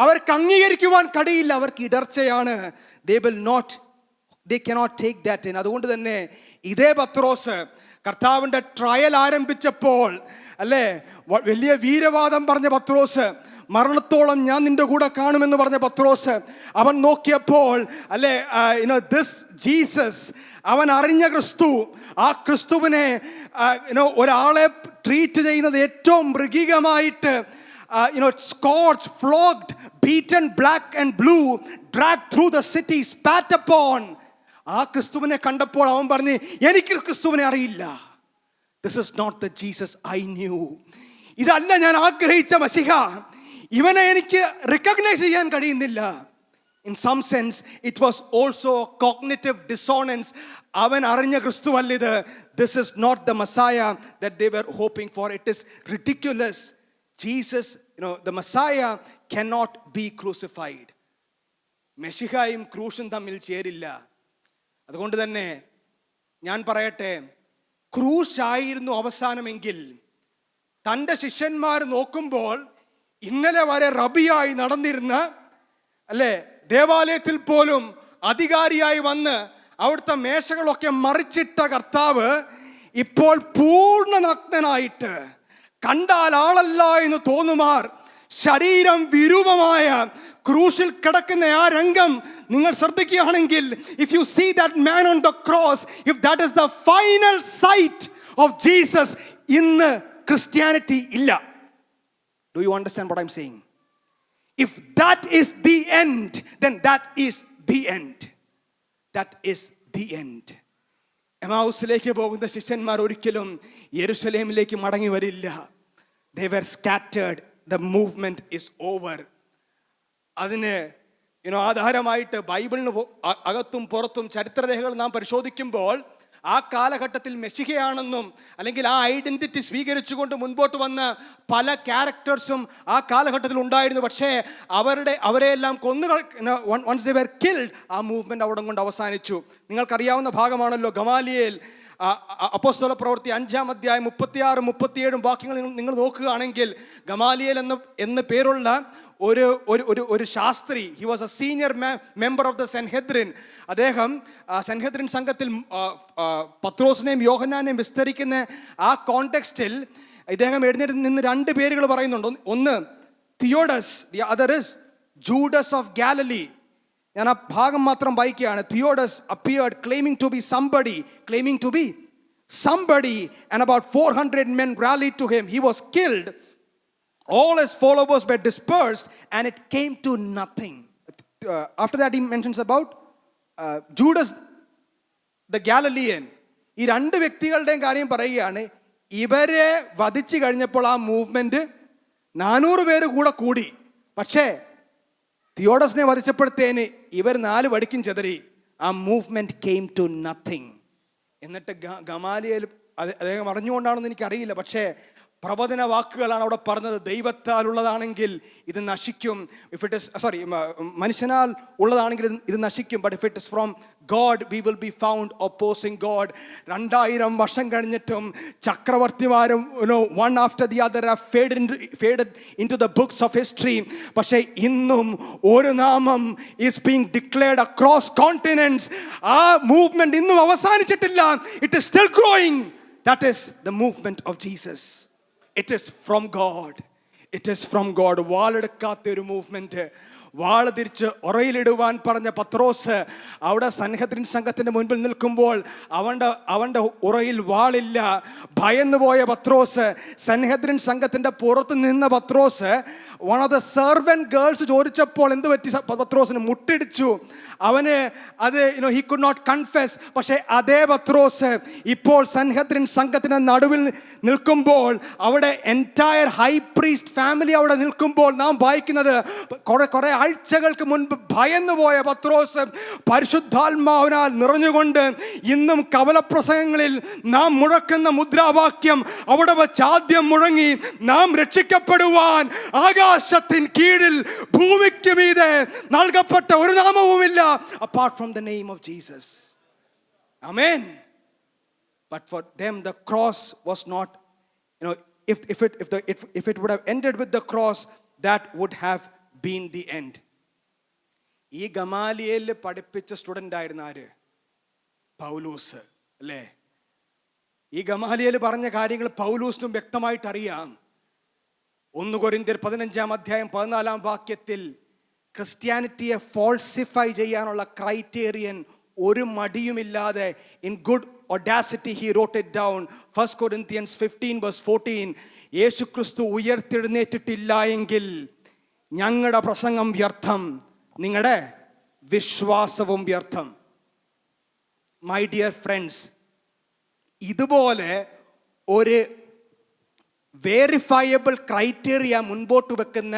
അവർക്ക് അംഗീകരിക്കുവാൻ കഴിയില്ല. അവർക്ക് ഇടർച്ചയാണ്. They cannot take that in. അതുകൊണ്ട് തന്നെ ഇതേ പത്രോസ് കർത്താവിൻ്റെ ട്രയൽ ആരംഭിച്ചപ്പോൾ, അല്ലേ, വലിയ വീരവാദം പറഞ്ഞ പത്രോസ്, മരണത്തോളം ഞാൻ നിന്റെ കൂടെ കാണുമെന്ന് പറഞ്ഞ പത്രോസ്, അവൻ നോക്കിയപ്പോൾ, അല്ലേ, ദിസ് ജീസസ്, അവൻ അറിഞ്ഞ ക്രിസ്തു, ആ ക്രിസ്തുവിനെ ഒരാളെ ട്രീറ്റ് ചെയ്യുന്നത് ഏറ്റവും മൃഗികമായിട്ട്, scourged, flogged, beaten black and blue, dragged through the city, spat upon. ആ ക്രിസ്തുവിനെ കണ്ടപ്പോൾ അവൻ പറഞ്ഞു, എനിക്ക് ക്രിസ്തുവിനെ അറിയില്ല. This is not the Jesus I knew. ഇതല്ല ഞാൻ ആഗ്രഹിച്ച മശിഹ. ഇവനെ എനിക്ക് റിക്കഗ്നൈസ് ചെയ്യാൻ കഴിയുന്നില്ല. In some sense, it was also a cognitive dissonance. അവൻ അറിഞ്ഞ ക്രിസ്തുവല്ലിത്. This is not the Messiah that they were hoping for. It is ridiculous. Jesus, the Messiah cannot be crucified. മെശിഹായും ക്രൂശും തമ്മിൽ ചേരില്ല. അതുകൊണ്ട് തന്നെ ഞാൻ പറയട്ടെ, ക്രൂശായിരുന്നു അവസാനമെങ്കിൽ തൻ്റെ ശിഷ്യന്മാർ നോക്കുമ്പോൾ ഇന്നലെ വരെ റബിയായി നടന്നിരുന്ന, അല്ലേ, ദേവാലയത്തിൽ പോലും അധികാരിയായി വന്ന് അവിടുത്തെ മേശകളൊക്കെ മറിച്ചിട്ട കർത്താവ് ഇപ്പോൾ പൂർണ്ണ നഗ്നനായിട്ട്, കണ്ടാൽ ആളല്ല എന്ന് തോന്നുമാർ ശരീരം വിരൂപമായ ക്രൂശിൽ കിടക്കുന്ന ആ രംഗം നിങ്ങൾ ശ്രദ്ധിക്കുകയാണെങ്കിൽ, if you see that man on the cross, if that is the final sight of Jesus, ഇന്ന് ക്രിസ്ത്യാനിറ്റി ഇല്ല. Do you understand what I am saying? If that is the end, then that is the end. That is the end. എമൗസിലേക്ക് പോകുന്ന ശിഷ്യന്മാർ ഒരിക്കലും യെരുശലേമിലേക്ക് മടങ്ങി വരില്ല. They were scattered. The movement is over. അതിന് ആധാരമായിട്ട് ബൈബിളിന് അകത്തും പുറത്തും ചരിത്രരേഖകൾ നാം പരിശോധിക്കുമ്പോൾ ആ കാലഘട്ടത്തിൽ മെശിഹയാണെന്നും അല്ലെങ്കിൽ ആ ഐഡന്റിറ്റി സ്വീകരിച്ചുകൊണ്ട് മുൻപോട്ട് വന്ന പല ക്യാരക്ടേഴ്സും ആ കാലഘട്ടത്തിൽ ഉണ്ടായിരുന്നു. പക്ഷേ അവരെയെല്ലാം once they were killed, ആ മൂവ്മെന്റ് അവിടെ കൊണ്ട് അവസാനിച്ചു. നിങ്ങൾക്കറിയാവുന്ന ഭാഗമാണല്ലോ ഗമാലിയേൽ. അപ്പോസ്തല പ്രവൃത്തി 5-ാം അധ്യായം 36-37 വാക്യങ്ങൾ നിങ്ങൾ നോക്കുകയാണെങ്കിൽ, ഗമാലിയേൽ എന്ന് പേരുള്ള ഒരു ശാസ്ത്രി, he was a senior member of the Sanhedrin. അദ്ദേഹം സെൻഹെദ്രിൻ സംഘത്തിൽ പത്രോസിനെയും യോഹന്നാനെയും വിസ്തരിക്കുന്ന ആ കോണ്ടെക്സ്റ്റിൽ ഇദ്ദേഹം എഴുന്നേറ്റ് നിന്ന് 2 പേരുകൾ പറയുന്നുണ്ട്. ഒന്ന് Theudas, the other is Judas of Galilee. ഞാൻ ആ ഭാഗം മാത്രം വായിക്കുകയാണ്. തിയോഡസ് appeared claiming to be somebody, and about 400 men rallied to him. He was killed. All his followers were dispersed, and it came to nothing. After that he mentions about Judas the Galilean. ഈ 2 വ്യക്തികളുടെയും കാര്യം പറയുകയാണ്. ഇവരെ വധിച്ചു കഴിഞ്ഞപ്പോൾ ആ മൂവ്മെന്റ് 400 പേര് കൂടി. പക്ഷേ തിയോഡസിനെ വധിച്ചപ്പോഴത്തേന് ഇവർ 4 വടിക്കും ചെതറി. ആ മൂവ്മെന്റ് came to nothing. എന്നിട്ട് ഗമാലിയേൽ, അദ്ദേഹം അറിഞ്ഞുകൊണ്ടാണെന്ന് എനിക്കറിയില്ല, പക്ഷേ പ്രവചന വാക്കുകളാണ് അവിടെ പറഞ്ഞത്. ദൈവത്താൽ ഉള്ളതാണെങ്കിൽ ഇത് നശിക്കും. മനുഷ്യനാൽ ഉള്ളതാണെങ്കിൽ ഇത് നശിക്കും. But if it is from God, we will be found opposing God. 2000 വർഷം കഴിഞ്ഞിട്ടും ചക്രവർത്തിമാരും one after the other have faded into the books of history. പക്ഷേ ഇന്നും ഒരു നാമം is being declared across continents. ആ മൂവ്മെന്റ് ഇന്നും അവസാനിച്ചിട്ടില്ല. It is still growing. That is the movement of Jesus. It is from God. It is from God. വാളെടുക്കാത്ത ഒരു മൂവ്മെന്റ്. വാള് തിരിച്ച് ഉറയിലിടുവാൻ പറഞ്ഞ പത്രോസ് അവിടെ സൻഹദ്രിൻ സംഘത്തിന്റെ മുൻപിൽ നിൽക്കുമ്പോൾ അവന്റെ ഉറയിൽ വാളില്ല. ഭയന്നു പോയ പത്രോസ്, സൻഹദ്രിൻ സംഘത്തിന്റെ പുറത്ത് നിന്ന പത്രോസ്, one of the servant girls ചോദിച്ചപ്പോൾ എന്ത് പറ്റി പത്രോസിന്? മുട്ടിടിച്ചു. അവന് അത് ഹി കുഡ് നോട്ട് കൺഫെസ്. പക്ഷേ അതേ പത്രോസ് ഇപ്പോൾ സൻഹദ്രിൻ സംഘത്തിന്റെ നടുവിൽ നിൽക്കുമ്പോൾ, അവിടെ എൻറ്റയർ ഹൈ പ്രീസ്റ്റ് ഫാമിലി അവിടെ നിൽക്കുമ്പോൾ നാം വായിക്കുന്നത്, കുറെ ആഴ്ചകൾക്ക് മുൻപ് ഭയന്നുപോയ പത്രോസ് പരിശുദ്ധാത്മാവിനാൽ നിറഞ്ഞുകൊണ്ട് ഇന്നും കവലപ്രസംഗങ്ങളിൽ നാം മുഴക്കുന്ന മുദ്രാവാക്യം അവിടെ വെച്ച് ആദ്യം മുഴങ്ങി, നാം രക്ഷിക്കപ്പെടുവാൻ ആകാശത്തിൻ കീഴിൽ ഭൂമിക്ക് മീതെ നൽകപ്പെട്ട ഒരു നാമവുമില്ല apart from the name of Jesus. Amen. But for them the cross was not, if it would have ended with the cross, that would have been the end. ഈ ഗമാലിയേൽ പഠിപ്പിച്ച സ്റ്റുഡൻ്റ് ആയിരുന്ന ആര്? പൗലോസ്, അല്ലേ? ഈ ഗമാലിയേൽ പറഞ്ഞ കാര്യങ്ങൾ പൗലോസിനും വ്യക്തമായിട്ട് അറിയാം. 1 കൊരിന്ത്യർ 15-ാം അധ്യായം 14-ാം വാക്യത്തിൽ ക്രിസ്ത്യാനിറ്റിയെ ഫോൾസിഫൈ ചെയ്യാനുള്ള ക്രൈറ്റീരിയൻ ഒരു മടിയുമില്ലാതെ in good audacity he wrote it down. 1 Corinthians 15:14, യേശുക്രിസ്തു ഉയർത്തെഴുന്നേറ്റിട്ടില്ല എങ്കിൽ ഞങ്ങളുടെ പ്രസംഗം വ്യർത്ഥം, നിങ്ങളുടെ വിശ്വാസവും വ്യർത്ഥം. മൈ ഡിയർ ഫ്രണ്ട്സ്, ഇതുപോലെ ഒരു വേരിഫയബിൾ ക്രൈറ്റീരിയ മുൻപോട്ട് വെക്കുന്ന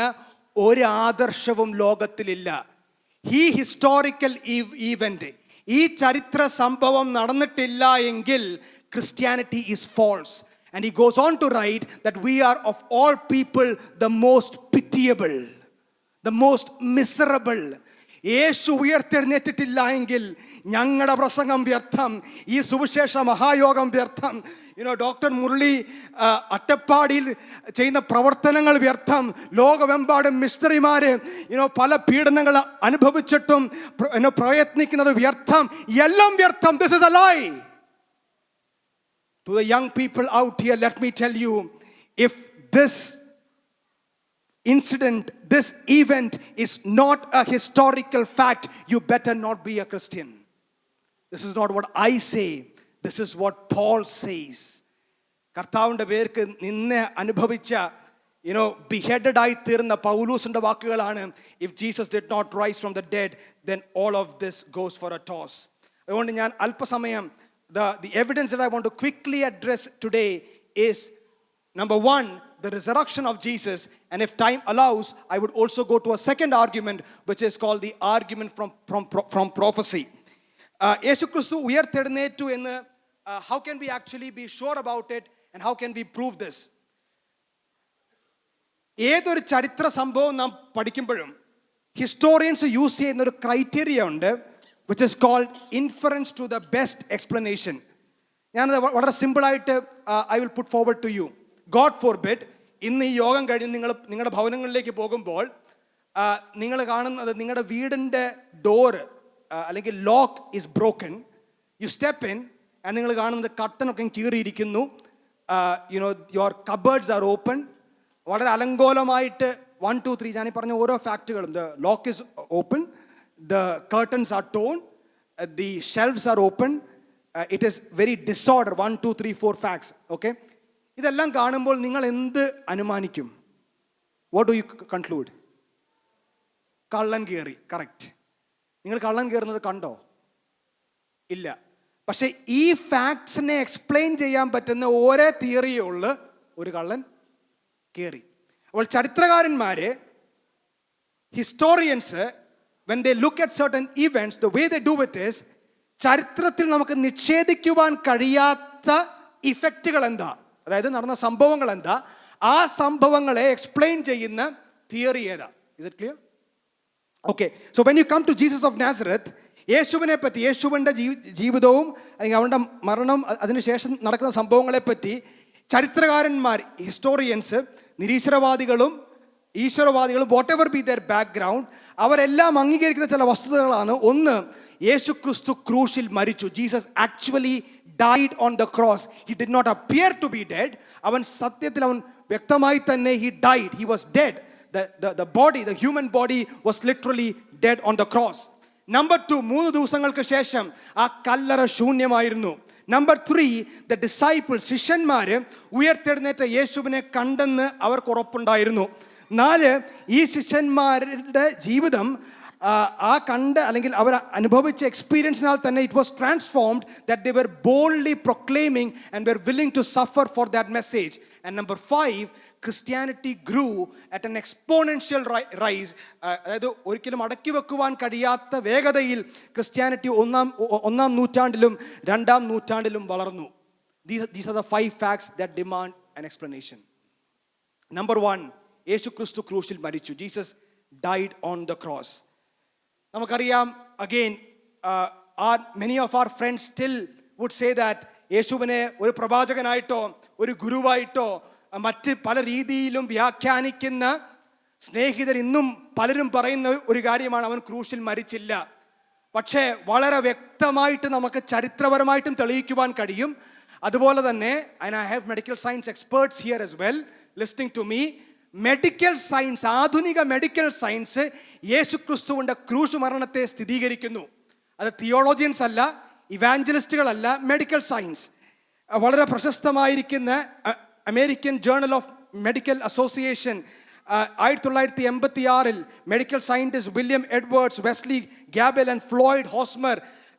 ഒരു ആദർശവും ലോകത്തിലില്ല. ഈ ഹിസ്റ്റോറിക്കൽ ഈവന്റ്, ഈ ചരിത്ര സംഭവം നടന്നിട്ടില്ല എങ്കിൽ ക്രിസ്ത്യാനിറ്റി is false. And he goes on to write that we are of all people the most pitiable, the most miserable. യേശു ഉയർത്തെഴുന്നേറ്റിട്ടില്ല എങ്കിൽ ഞങ്ങളുടെ പ്രസംഗം വ്യർത്ഥം, ഈ സുവിശേഷ മഹായോഗം വ്യർത്ഥം, ഡോക്ടർ മുരളി അട്ടപ്പാടിയിൽ ചെയ്യുന്ന പ്രവർത്തനങ്ങൾ വ്യർത്ഥം, ലോകമെമ്പാടും മിസ്റ്ററിമാര് പല പീഡനങ്ങൾ അനുഭവിച്ചിട്ടും പ്രയത്നിക്കുന്നത് വ്യർത്ഥം, എല്ലാം വ്യർത്ഥം. This is a lie. To the young people out here, let me tell you, if this incident, this event is not a historical fact, you better not be a Christian. This is not what I say, this is what Paul says. കർത്താവിൻ്റെ പേർക്ക് നിന്നെ അനുഭവിച്ച ബിഹെഡഡ് ആയി തീർന്ന പൗലൂസിന്റെ വാക്കുകളാണ്, if Jesus did not rise from the dead, then all of this goes for a toss. അതുകൊണ്ട് ഞാൻ അല്പസമയം the evidence that I want to quickly address today is, number one, the resurrection of Jesus, and if time allows, I would also go to a second argument, which is called the argument from prophecy. യേശു ക്രിസ്തു ഉയർത്തെഴുന്നേറ്റു എന്ന് how can we actually be sure about it, and how can we prove this? ഏതൊരു ചരിത്ര സംഭവം നാം പഠിക്കുമ്പോഴും ഹിസ്റ്റോറിയൻസ് യൂസ് ചെയ്യുന്ന ഒരു ക്രൈറ്റീരിയ ഉണ്ട്, which is called inference to the best explanation. ഞാനത് വളരെ സിമ്പിളായിട്ട് I will put forward to you. God forbid, ഇന്ന് ഈ യോഗം കഴിഞ്ഞ് നിങ്ങളുടെ ഭവനങ്ങളിലേക്ക് പോകുമ്പോൾ നിങ്ങൾ കാണുന്നത് നിങ്ങളുടെ വീടിൻ്റെ ഡോറ് അല്ലെങ്കിൽ lock is broken. You step in and നിങ്ങൾ കാണുന്നത് കർട്ടനൊക്കെ കീറിയിരിക്കുന്നു. Your cupboards are open. വളരെ അലങ്കോലമായിട്ട് 1, 2, 3 ഞാനീ പറഞ്ഞ ഓരോ ഫാക്റ്റുകളും, the lock is open, the curtains are torn, the shelves are open, it is very disorder. 1, 2, 3, 4 facts. Okay, ഇതെല്ലാം കാണുമ്പോൾ നിങ്ങൾ എന്ത് അനുമാനിക്കും? What do you conclude? കള്ളൻ കയറി. കറക്റ്റ്. നിങ്ങൾ കള്ളൻ കയറുന്നത് കണ്ടോ? ഇല്ല. പക്ഷെ ഈ ഫാക്ട്സിനെ എക്സ്പ്ലെയിൻ ചെയ്യാൻ പറ്റുന്ന ഒരേ തിയറിയേ ഉള്ളൂ, ഒരു കള്ളൻ കയറി. അപ്പോൾ ചരിത്രകാരന്മാര്, historians, when they look at certain events, the way they do it is, ചരിത്രത്തിൽ നമുക്ക് നിഷേധിക്കുവാൻ കഴിയാത്ത ഇഫക്റ്റുകൾ എന്താ, അതായത് നടന്ന സംഭവങ്ങൾ എന്താ, ആ സംഭവങ്ങളെ എക്സ്പ്ലെയിൻ ചെയ്യുന്ന തിയറി ഏതാ? Is it clear? Okay, so when you come to Jesus of Nazareth, യേശുവിനെ പറ്റി, യേശുവിൻ്റെ ജീവിതവും അല്ലെങ്കിൽ അവൻ്റെ മരണം, അതിനുശേഷം നടക്കുന്ന സംഭവങ്ങളെ പറ്റി ചരിത്രകാരന്മാർ, ഹിസ്റ്റോറിയൻസ്, നിരീശ്വരവാദികളും ഈശ്വരവാദികളും, whatever be their background, അവരെല്ലാം അംഗീകരിക്കുന്ന ചില വസ്തുതകളാണ്. ഒന്ന്, യേശു ക്രിസ്തു ക്രൂശിൽ മരിച്ചു. Jesus actually died on the cross. He did not appear to be dead. അവൻ സത്യത്തിൽ അവൻ വ്യക്തമായി തന്നെ he died. He was dead. The body, the human body was literally dead on the cross. Number 2, 3 ദിവസങ്ങൾക്ക് ശേഷം ആ കല്ലറ ശൂന്യമായിരുന്നു. Number 3, the disciples, ശിഷ്യന്മാര് ഉയർത്തെഴുന്നേറ്റ യേശുവിനെ കണ്ടെന്ന് അവർക്ക് ഉറപ്പുണ്ടായിരുന്നു. 4, ഈ ശിഷ്യന്മാരുടെ ജീവിതം ആ കണ്ട് അല്ലെങ്കിൽ അവർ അനുഭവിച്ച എക്സ്പീരിയൻസിനാൽ തന്നെ it was transformed, that they were boldly proclaiming and were willing to suffer for that message. And number 5, Christianity grew at an exponential rise. അതായത് ഒരിക്കലും അടക്കി വെക്കുവാൻ കഴിയാത്ത വേഗതയിൽ ക്രിസ്ത്യാനിറ്റി ഒന്നാം നൂറ്റാണ്ടിലും 2-ാം നൂറ്റാണ്ടിലും വളർന്നു. These are the 5 facts that demand an explanation. Number 1, യേശു ക്രിസ്തു ക്രൂശിൽ മരിച്ചു. Jesus died on the cross. നമുക്കറിയാം, again, many of our friends still would say that യേശുവിനെ ഒരു പ്രവാചകനായിട്ടോ ഒരു ഗുരുവായിട്ടോ മറ്റ് പല രീതിയിലും വ്യാഖ്യാനിക്കുന്ന സ്നേഹിതർ ഇന്നും പലരും പറയുന്ന ഒരു കാര്യമാണ്, അവൻ ക്രൂശിൽ മരിച്ചില്ല. പക്ഷേ വളരെ വ്യക്തമായിട്ട് നമുക്ക് ചരിത്രപരമായിട്ടും തെളിയിക്കുവാൻ കഴിയും. അതുപോലെ തന്നെ, and I have medical science experts here as well listening to me, medical science, ആധുനിക മെഡിക്കൽ സയൻസ് യേശു ക്രിസ്തുവിൻ്റെ ക്രൂശ് മരണത്തെ സ്ഥിരീകരിക്കുന്നു. അത് തിയോളജിയൻസ് അല്ല, ഇവാഞ്ചലിസ്റ്റുകളല്ല, മെഡിക്കൽ സയൻസ്. വളരെ പ്രശസ്തമായിരിക്കുന്ന American journal of medical association 1986 medical scientist William Edwards, Wesley Gabel and Floyd Hosmer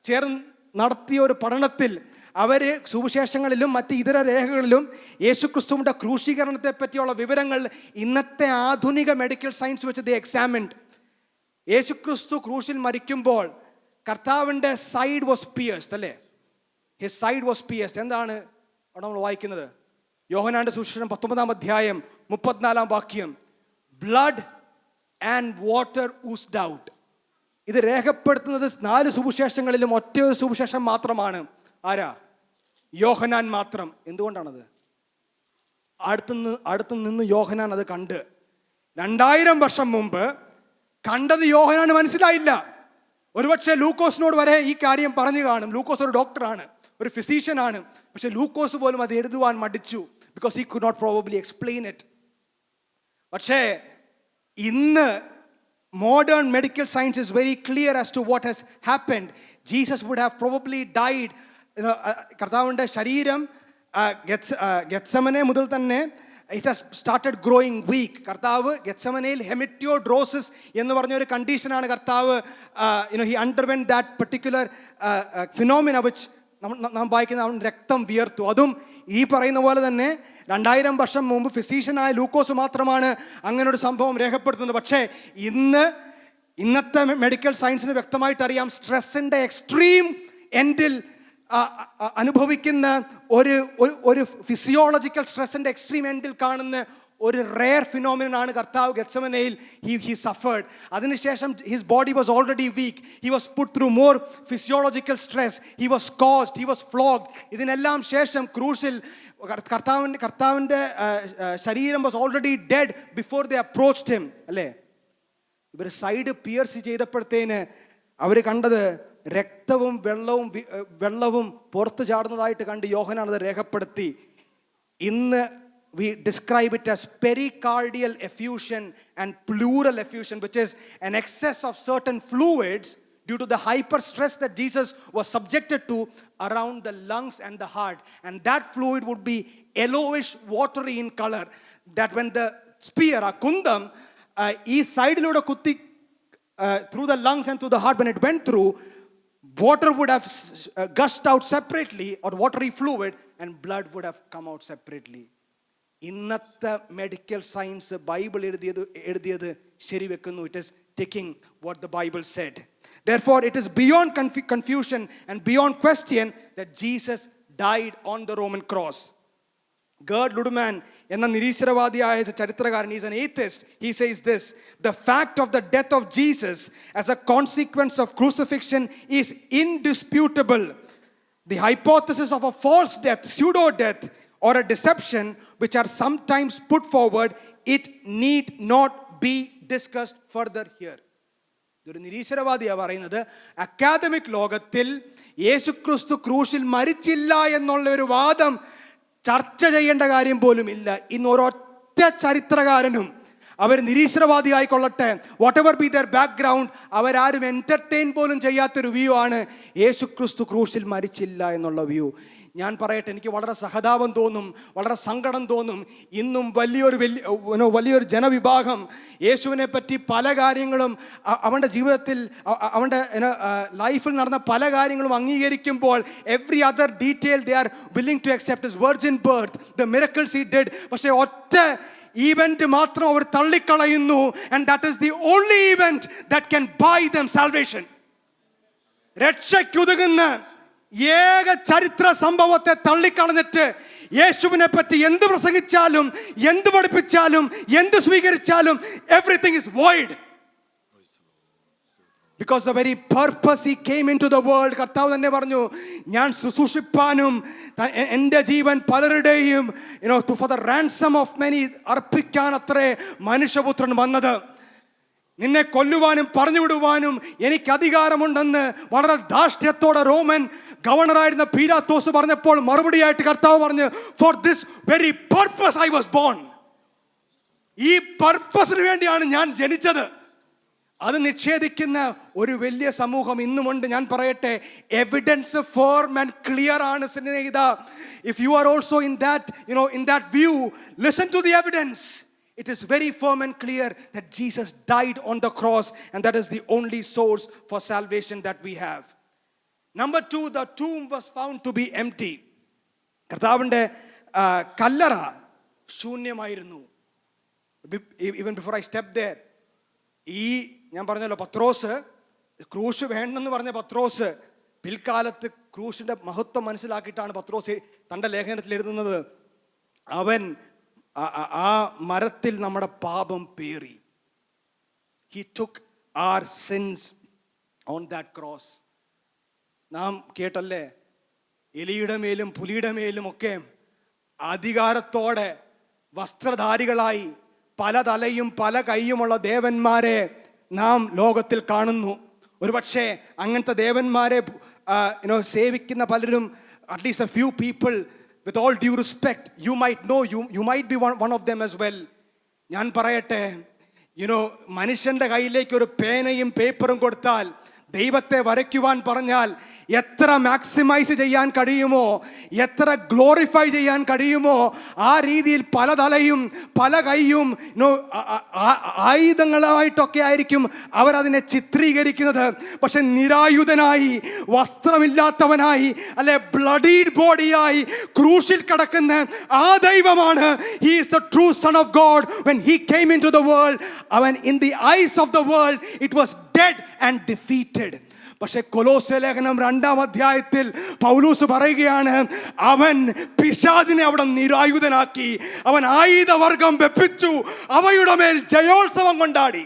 ചേർന്ന് നടത്തിയ ഒരു പഠനത്തിൽ അവർ സുവിശേഷങ്ങളിലും മറ്റ് ഇതര രേഖകളിലും യേശുക്രിസ്തുവിൻ്റെ ക്രൂശീകരണത്തെ പറ്റിയുള്ള വിവരങ്ങൾ ഇന്നത്തെ ആധുനിക മെഡിക്കൽ സയൻസ് വെച്ച് ദേ എക്സാമിൻഡ്. യേശുക്രിസ്തു ക്രൂശിൽ മരിക്കുമ്പോൾ കർത്താവിൻ്റെ സൈഡ് വാസ് പിയേഴ്സ്ഡ്, അല്ലേ? His side was pierced. എന്താണ് അവിടെ നമ്മൾ വായിക്കുന്നത്? യോഹന്നാന്റെ സുവിശേഷം 19-ാം അധ്യായം 34-ാം വാക്യം. Blood and water oozed out. ഇത് രേഖപ്പെടുത്തുന്നത് 4 സുവിശേഷങ്ങളിലും ഒറ്റയൊരു സുവിശേഷം മാത്രമാണ്. ആരാ? യോഹന്നാൻ മാത്രം. എന്തുകൊണ്ടാണത്? അടുത്ത് നിന്ന് യോഹന്നാൻ അത് കണ്ട് 2000 വർഷം മുമ്പ് കണ്ടത് യോഹന്നാന് മനസ്സിലായില്ല. ഒരുപക്ഷെ ലൂക്കോസിനോട് വരെ ഈ കാര്യം പറഞ്ഞു കാണും. ലൂക്കോസ് ഒരു ഡോക്ടറാണ്, ഒരു ഫിസീഷ്യനാണ്. പക്ഷെ ലൂക്കോസ് പോലും അത് എഴുതുവാൻ മടിച്ചു. Because he could not probably explain it. പക്ഷേ ഇന്ന് modern medical science is very clear as to what has happened. Jesus would have probably died. കർത്താവിൻ്റെ ശരീരം ഗെത്സമനെ മുതൽ തന്നെ it has started growing weak. കർത്താവ് ഗെത്സമനയിൽ ഹെമറ്റോഡ്രോസിസ് എന്ന് പറഞ്ഞൊരു കണ്ടീഷനാണ് കർത്താവ് he underwent that particular phenomena which നാം വായിക്കുന്ന അവൻ രക്തം വിയർത്തു. അതും ഈ പറയുന്ന പോലെ തന്നെ 2000 വർഷം മുമ്പ് ഫിസീഷ്യനായ ലൂക്കോസ് മാത്രമാണ് അങ്ങനെ ഒരു സംഭവം രേഖപ്പെടുത്തുന്നത്. പക്ഷേ ഇന്നത്തെ മെഡിക്കൽ സയൻസിന് വ്യക്തമായിട്ട് അറിയാം, സ്ട്രെസ്സിൻ്റെ എക്സ്ട്രീം എൻഡിൽ അനുഭവിക്കുന്ന ഒരു ഫിസിയോളജിക്കൽ സ്ട്രെസ്സിൻ്റെ എക്സ്ട്രീം എൻഡിൽ കാണുന്ന ഒരു റെയർ ഫിനോമിനാണ് കർത്താവ് ഗെത്സമനയിൽ ഹി സഫേർഡ്. അതിനുശേഷം his body was already weak. He was put through more physiological stress. He was scorched, he was flogged. ഇതിനെല്ലാം ശേഷം ക്രൂശിൽ കർത്താവിൻ്റെ ശരീരം was already dead before they approached him, അല്ലേ? ഇവർ സൈഡ് പിയർസ് ചെയ്തപ്പോഴത്തേന് അവർ കണ്ടത് രക്തവും വെള്ളവും പുറത്തു ചാടുന്നതായിട്ട് കണ്ട് യോഹന്നാൻ അത് രേഖപ്പെടുത്തി. ഇന്ന് we describe it as pericardial effusion and pleural effusion, which is an excess of certain fluids due to the hyper stress that Jesus was subjected to around the lungs and the heart. And that fluid would be yellowish watery in color, that when the spear or kundam ee side loda kutti through the lungs and through the heart, when it went through, water would have gushed out separately, or watery fluid, and blood would have come out separately. ഇന്നത്തെ മെഡിക്കൽ സയൻസ് ബൈബിൾ എഴുതിയത് ശരിവെക്കുന്നു. It is taking what the Bible said. Therefore, it is beyond confusion and beyond question that Jesus died on the Roman cross. Gerd Ludemann എന്ന നിരീശ്വരവാദിയായ ചരിത്രകാരൻ, is an atheist. He says this: the fact of the death of Jesus as a consequence of crucifixion is indisputable. The hypothesis of a false death, pseudo death, or a deception which are sometimes put forward, it need not be discussed further here. ഇതൊരു നിരീശ്വരവാദിയാണ് പറയുന്നത്. അക്കാദമിക് ലോകത്തിൽ യേശുക്രിസ്തു ക്രൂശിൽ മരിച്ചില്ല എന്നുള്ള ഒരു വാദം ചർച്ച ചെയ്യേണ്ട കാര്യം പോലും ഇല്ല. ഇന്ന് ഒരൊറ്റ ചരിത്രകാരനും, അവർ നിരീശ്വരവാദി ആയിക്കൊള്ളട്ടെ, what ever be there background, അവരാരും എൻ്റർടൈൻ പോലും ചെയ്യാത്തൊരു വ്യൂ ആണ് യേശുക്രിസ്തു ക്രൂശിൽ മരിച്ചില്ല എന്നുള്ള വ്യൂ. ഞാൻ പറയട്ടെ, എനിക്ക് വളരെ സഹതാപം തോന്നും, വളരെ സങ്കടം തോന്നും. ഇന്നും വലിയൊരു ജനവിഭാഗം യേശുവിനെ പറ്റി പല കാര്യങ്ങളും അവൻ്റെ ജീവിതത്തിൽ, അവൻ്റെ ലൈഫിൽ നടന്ന പല കാര്യങ്ങളും അംഗീകരിക്കുമ്പോൾ every other detail they are willing to accept his virgin birth, the miracles he did. പക്ഷേ ഒറ്റ ഈവന്റ് മാത്രം അവർ തള്ളിക്കളയുന്നു. And that is the only event that can buy them salvation. രക്ഷയ്ക്കുതകുന്ന ഏക ചരിത്ര സംഭവത്തെ തള്ളിക്കളഞ്ഞിട്ട് യേശുവിനെ പറ്റി എന്ത് പ്രസംഗിച്ചാലും, എന്ത് പഠിപ്പിച്ചാലും, എന്ത് സ്വീകരിച്ചാലും, everything is void. Because the very purpose he came into the world, കർത്താവ് തന്നെ പറഞ്ഞു, ഞാൻ ശുശ്രൂഷിപ്പാനും എൻ്റെ ജീവൻ പലരുടെയും for the ransom of many അർപ്പിക്കാൻ അത്രേ മനുഷ്യപുത്രൻ വന്നത്. നിന്നെ കൊല്ലുവാനും പറഞ്ഞു വിടുവാനും എനിക്ക് അധികാരമുണ്ടെന്ന് വളരെ ധാർഷ്ട്യത്തോടെ റോമൻ ഗവർണറായിരുന്ന പീലാത്തോസ് പറഞ്ഞപ്പോൾ മറുപടിയായിട്ട് കർത്താവ് പറഞ്ഞു, for this very purpose I was born. ഈ പർപ്പസിന് വേണ്ടിയാണ് ഞാൻ ജനിച്ചത്. അത് നിഷേധിക്കുന്ന ഒരു വലിയ സമൂഹം ഇന്നുമുണ്ട്. ഞാൻ പറയട്ടെ, എവിഡൻസ് ഫേം ആൻഡ് ക്ലിയർ ആണ് സ്നേഹിത. If you are also in that view, listen to the evidence. It is very firm and clear that Jesus died on the cross, and that is the only source for salvation that we have. Number 2, the tomb was found to be empty. കർത്താവിൻ്റെ കല്ലറ ശൂന്യമായിരുന്നു. Even before I stepped there, ഞാൻ പറഞ്ഞല്ലോ പത്രോസ്, ക്രൂശ് വേണമെന്ന് പറഞ്ഞ പത്രോസ് പിൽക്കാലത്ത് ക്രൂശിൻ്റെ മഹത്വം മനസ്സിലാക്കിയിട്ടാണ് പത്രോസ് തൻ്റെ ലേഖനത്തിൽ എഴുതുന്നത്, അവൻ ആ മരത്തിൽ നമ്മുടെ പാപം പേറി. He took our sins on that cross. നാം കേട്ടല്ലേ, എലിയുടെ മേലും പുലിയുടെ മേലും ഒക്കെ അധികാരത്തോടെ വസ്ത്രധാരികളായി പല തലയും പല കൈയുമുള്ള ദേവന്മാരെ നാം ലോകത്തിൽ കാണുന്നു. ഒരുപക്ഷെ അങ്ങനത്തെ ദേവന്മാരെ സേവിക്കുന്ന പലരും, at least a few people, with all due respect, you might know, you might be one of them as well. ഞാൻ പറയട്ടെ, മനുഷ്യൻ്റെ കയ്യിലേക്ക് ഒരു പേനയും പേപ്പറും കൊടുത്താൽ, ദൈവത്തെ വരയ്ക്കുവാൻ പറഞ്ഞാൽ എത്ര മാക്സിമൈസ് ചെയ്യാൻ കഴിയുമോ, എത്ര ഗ്ലോറിഫൈ ചെയ്യാൻ കഴിയുമോ, ആ രീതിയിൽ പല തലയും പല കൈയും ആയുധങ്ങളായിട്ടൊക്കെ ആയിരിക്കും അവരതിനെ ചിത്രീകരിക്കുന്നത്. പക്ഷെ നിരായുധനായി, വസ്ത്രമില്ലാത്തവനായി, അല്ലെ ബ്ലഡീഡ് ബോഡിയായി ക്രൂശിൽ കിടക്കുന്ന ആ ദൈവമാണ്. He is the true Son of God. When he came into the world, അവൻ in the eyes of the world it was dead and defeated. പക്ഷെ കൊലോസ്യ ലേഖനം 2-ാം അധ്യായത്തിൽ പൗലൂസ് പറയുകയാണ്, അവൻ പിശാചിനെ അവിടെ നിരായുധനാക്കി, അവൻ ആയുധവർഗം വെപ്പിച്ചു, അവയുടെ മേൽ ജയോത്സവം കൊണ്ടാടി.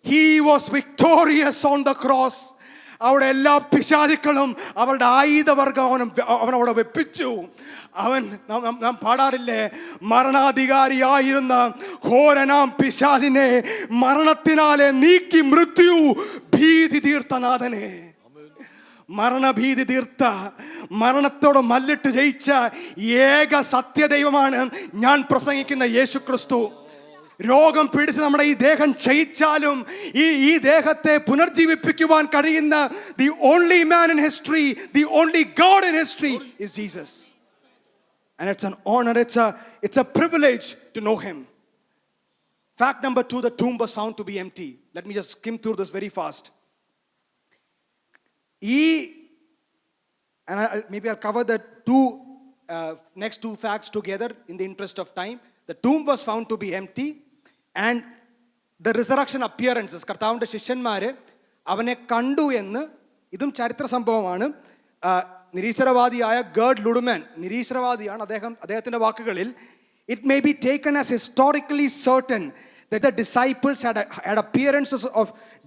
He was victorious on the cross. അവിടെ എല്ലാ പിശാചുക്കളും അവരുടെ ആയുധവർഗം അവനവിടെ വെപ്പിച്ചു. നാം പാടാറില്ലേ, മരണാധികാരിയായിരുന്ന ഘോരനാം പിശാചിനെ മരണത്തിനാലെ നീക്കി മൃത്യു ഭീതി തീർത്ത നാഥനെ. മരണഭീതി തീർത്ത, മരണത്തോട് മല്ലിട്ട് ജയിച്ച ഏക സത്യദൈവമാണ് ഞാൻ പ്രസംഗിക്കുന്ന യേശു ക്രിസ്തു. രോഗം പിടിച്ച് നമ്മുടെ ഈ ദേഹം ക്ഷയിച്ചാലും ഈ ദേഹത്തെ പുനർജീവിപ്പിക്കുവാൻ കഴിയുന്ന the only man in history, the only God in history is Jesus. And it's an honor, it's a privilege to know him. Fact number 2, the tomb was found to be empty. Let me just skim through this very fast. Maybe I'll cover the next two facts together in the interest of time. The tomb was found to be empty. And the resurrection appearances, കർത്താവിൻ്റെ ശിഷ്യന്മാര് അവനെ കണ്ടു എന്ന്, ഇതും ചരിത്ര സംഭവമാണ്. നിരീശ്വരവാദിയായ ഗേർഡ് ലുഡ്മാൻ, നിരീശ്വരവാദിയാണ് അദ്ദേഹത്തിൻ്റെ വാക്കുകളിൽ, it may be taken as historically certain that the disciples had appearances of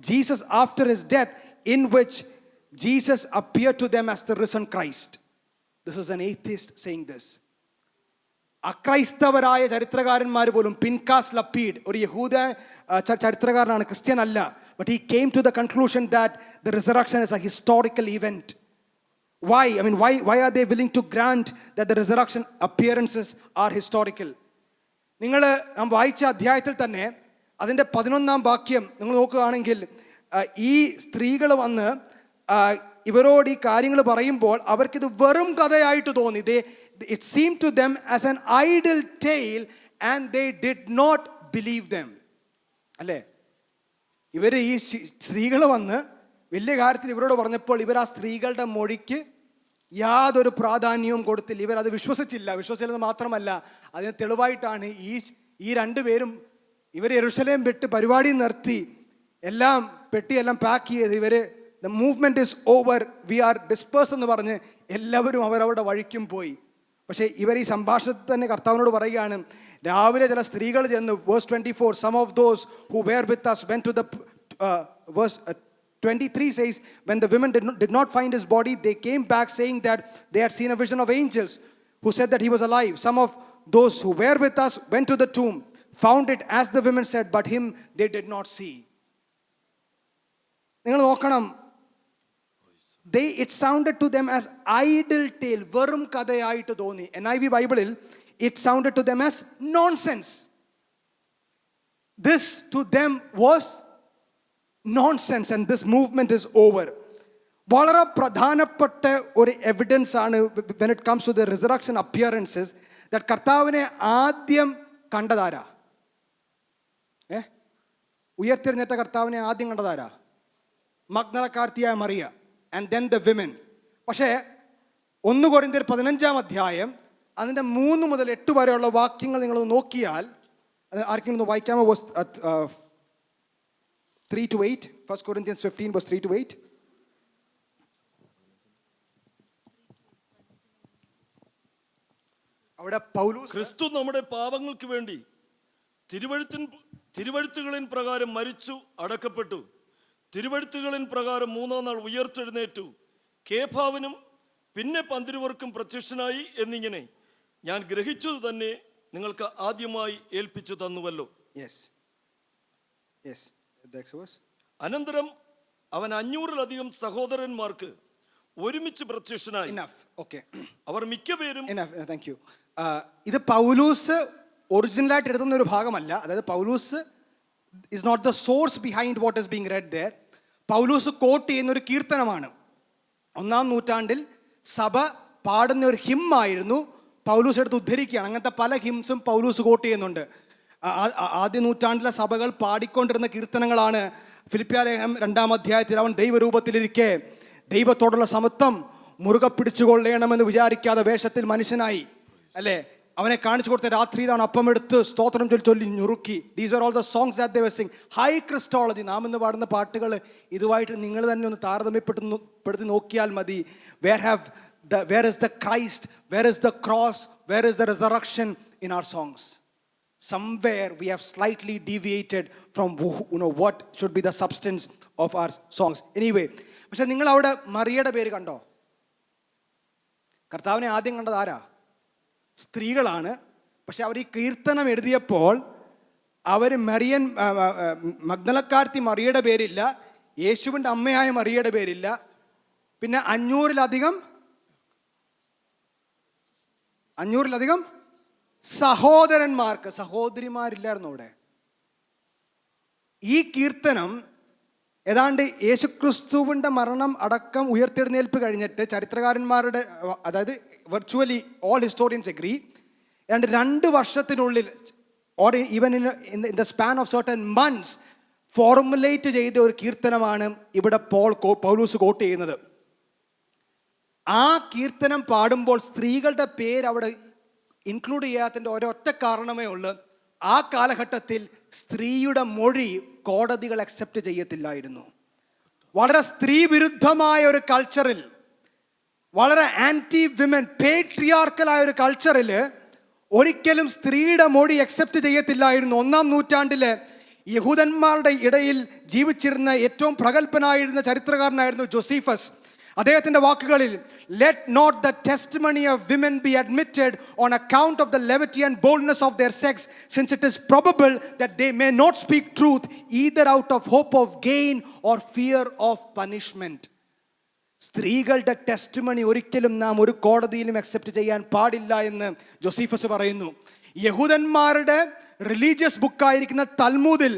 Jesus after his death in which Jesus appeared to them as the risen Christ. This is an atheist saying this. അക്രൈസ്തവരായ ചരിത്രകാരന്മാർ പോലും, പിൻകാസ് ലപ്പീഡ് ഒരു യഹൂദ ചരിത്രകാരനാണ്, ക്രിസ്ത്യൻ അല്ല, but he came to the conclusion that the resurrection is a historical event. Why? I mean, why are they willing to grant that the resurrection appearances are historical? നിങ്ങൾ നാം വായിച്ച അധ്യായത്തിൽ തന്നെ അതിൻ്റെ 11-ാം വാക്യം നിങ്ങൾ നോക്കുകയാണെങ്കിൽ, ഈ സ്ത്രീകൾ വന്ന് ഇവരോട് ഈ കാര്യങ്ങൾ പറയുമ്പോൾ അവർക്കിത് വെറും കഥയായിട്ട് തോന്നി. It seemed to them as an idle tale and they did not believe them. അല്ലേ, ഇവർ ഈ സ്ത്രീകൾ വന്ന് വലിയ കാര്യത്തിൽ ഇവരോട് പറഞ്ഞപ്പോൾ ഇവർ ആ സ്ത്രീകളുടെ മൊഴിക്ക് യാതൊരു പ്രാധാന്യവും കൊടുത്തില്ല. ഇവരത് വിശ്വസിച്ചില്ലെന്ന് മാത്രമല്ല, അതിന് തെളിവായിട്ടാണ് ഈ രണ്ടുപേരും ഇവർ യെരൂശലേം വിട്ട് പരിപാടി നിർത്തി എല്ലാം പെട്ടിയെല്ലാം പാക്ക് ചെയ്ത് ഇവര് the movement is over, we are dispersed എന്ന് പറഞ്ഞ് എല്ലാവരും അവരവരുടെ വഴിക്കും പോയി. പക്ഷേ ഇവർ ഈ സംഭാഷണത്തിൽ തന്നെ കർത്താവിനോട് പറയുകയാണ്, രാവിലെ ചില സ്ത്രീകൾ ചെന്ന്, verse 24, some of those who were with us went to the verse 23 says, when the women did not find his body, they came back saying that they had seen a vision of angels who said that he was alive. Some of those who were with us went to the tomb, found it as the women said, but him they did not see. നിങ്ങൾ നോക്കണം, it sounded to them as idle tale, വെറും കഥയായിട്ട് തോന്നി. NIV ബൈബിളിൽ it sounded to them as nonsense. This to them was nonsense and this movement is over. വളരെ പ്രധാനപ്പെട്ട ഒരു എവിഡൻസ് ആണ് when it comes to the resurrection appearances that കർത്താവിനെ ആദ്യം കണ്ടതാരാ? ഉയർത്തെഴുന്നേറ്റ കർത്താവിനെ ആദ്യം കണ്ടതാരാ? മഗ്ദലക്കാർത്തിയായ Mariya and then the women. പക്ഷേ 1 കൊരിന്ത്യർ 15-ാം അധ്യായം അതിൻ്റെ 3 മുതൽ 8 വരെയുള്ള വാക്യങ്ങൾ നിങ്ങൾ നോക്കിയാൽ, അത് ആർക്കെങ്കിലും ഒന്ന് വായിക്കാമോ? 3 to 8, 1 Corinthians 15 verse 3 to 8. അവിടെ പൗലോസ് ക്രിസ്തു നമ്മുടെ പാപങ്ങൾക്ക് വേണ്ടി തിരുവഴുത്തുകളിൻ പ്രകാരം മരിച്ചു, അടക്കപ്പെട്ടു. തിരുവഴുത്തുകളിൻ പ്രകാരം 3-ാം നാൾ ഉയർത്തെഴുന്നേറ്റു. കേഫാവിനും പിന്നെ 12 പ്രത്യക്ഷനായി എന്നിങ്ങനെ ഞാൻ ഗ്രഹിച്ചത് തന്നെ നിങ്ങൾക്ക് ആദ്യമായി ഏൽപ്പിച്ചു തന്നുവല്ലോ. അനന്തരം അവൻ 500-ലധികം സഹോദരന്മാർക്ക് ഒരുമിച്ച് പ്രത്യക്ഷനായി. അവർ മിക്കപേരും ഇത് പൗലൂസ് ഒറിജിനലായിട്ട് എഴുതുന്ന ഒരു ഭാഗമല്ല. അതായത് പൗലൂസ് is not the source behind what is being read there. പൗലൂസ് കോട്ട് ചെയ്യുന്ന ഒരു കീർത്തനമാണ്. 1-ാം നൂറ്റാണ്ടിൽ സഭ പാടുന്ന ഒരു ഹിമ്മായിരുന്നു. പൗലൂസ് എടുത്ത് ഉദ്ധരിക്കുകയാണ്. അങ്ങനത്തെ പല ഹിംസും പൗലൂസ് കോട്ട് ചെയ്യുന്നുണ്ട്. ആദ്യ നൂറ്റാണ്ടിലെ സഭകൾ പാടിക്കൊണ്ടിരുന്ന കീർത്തനങ്ങളാണ്. ഫിലിപ്പിയ ലേഖനം 2-ാം അധ്യായത്തിൽ അവൻ ദൈവരൂപത്തിലിരിക്കെ ദൈവത്തോടുള്ള സമത്വം മുറുകെ പിടിച്ചുകൊള്ളണമെന്ന് വിചാരിക്കാതെ വേഷത്തിൽ മനുഷ്യനായി, അല്ലേ? അവനെ കാണിച്ചു കൊടുത്ത രാത്രിയിലാണ് അപ്പമെടുത്ത് സ്തോത്രം ചൊല്ലി ഞുറുക്കി. These are all the songs that they were sing. High christology, നാം ഇന്ന് പാടുന്ന പാട്ടുകൾ ഇതുമായിട്ട് നിങ്ങൾ തന്നെ ഒന്ന് താരതമ്യപ്പെടുത്തി നോക്കിയാൽ മതി. Where is the Christ? Where is the cross? Where is the resurrection in our songs? Somewhere we have slightly deviated from what should be the substance of our songs. Anyway, പക്ഷെ നിങ്ങൾ അവിടെ മറിയയുടെ പേര് കണ്ടോ? കർത്താവിനെ ആദ്യം കണ്ടത് ആരാ? സ്ത്രീകളാണ്. പക്ഷെ അവർ ഈ കീർത്തനം എഴുതിയപ്പോൾ അവർ മഗ്ദലക്കാർത്തി മറിയയുടെ പേരില്ല, യേശുവിൻ്റെ അമ്മയായ മറിയയുടെ പേരില്ല, പിന്നെ 500-ലധികം സഹോദരിമാരില്ലായിരുന്നു അവിടെ. ഈ കീർത്തനം ഏതാണ്ട് യേശുക്രിസ്തുവിൻ്റെ മരണം അടക്കം ഉയർത്തെഴുന്നേൽപ്പ് കഴിഞ്ഞിട്ട് ചരിത്രകാരന്മാരുടെ, അതായത് വെർച്വലി ഓൾ ഹിസ്റ്റോറിയൻസ് എഗ്രി, ഏതാണ്ട് 2 വർഷത്തിനുള്ളിൽ or even in the span of certain months formulate ചെയ്ത ഒരു കീർത്തനമാണ് ഇവിടെ പൗലൂസ് കോട്ട് ചെയ്യുന്നത്. ആ കീർത്തനം പാടുമ്പോൾ സ്ത്രീകളുടെ പേര് അവിടെ ഇൻക്ലൂഡ് ചെയ്യാത്തതിൻ്റെ ഒരൊറ്റ കാരണമേ ഉള്ളൂ. ആ കാലഘട്ടത്തിൽ സ്ത്രീയുടെ മൊഴി കോടതികൾ അക്സെപ്റ്റ് ചെയ്യത്തില്ലായിരുന്നു. വളരെ സ്ത്രീ വിരുദ്ധമായ ഒരു കൾച്ചറിൽ, വളരെ ആൻറ്റി വിമൻ പേട്രിയാർക്കലായ ഒരു കൾച്ചറിൽ ഒരിക്കലും സ്ത്രീയുടെ മൊഴി അക്സെപ്റ്റ് ചെയ്യത്തില്ലായിരുന്നു. 1-ാം നൂറ്റാണ്ടിൽ യഹൂദന്മാരുടെ ഇടയിൽ ജീവിച്ചിരുന്ന ഏറ്റവും പ്രഗത്ഭനായിരുന്ന ചരിത്രകാരനായിരുന്നു ജോസീഫസ്. അദ്ദേഹത്തിൻ്റെ വാക്കുകളിൽ, let not the testimony of women be admitted on account of the levity and boldness of their sex, since it is probable that they may not speak truth either out of hope of gain or fear of punishment. സ്ത്രീകളുടെ ടെസ്റ്റിമണി ഒരിക്കലും നാം ഒരു കോടതിയിലും അക്സെപ്റ്റ് ചെയ്യാൻ പാടില്ല എന്ന് ജോസീഫസ് പറയുന്നു. യഹൂദന്മാരുടെ റിലീജിയസ് ബുക്കായിരിക്കുന്ന തൽമൂദിൽ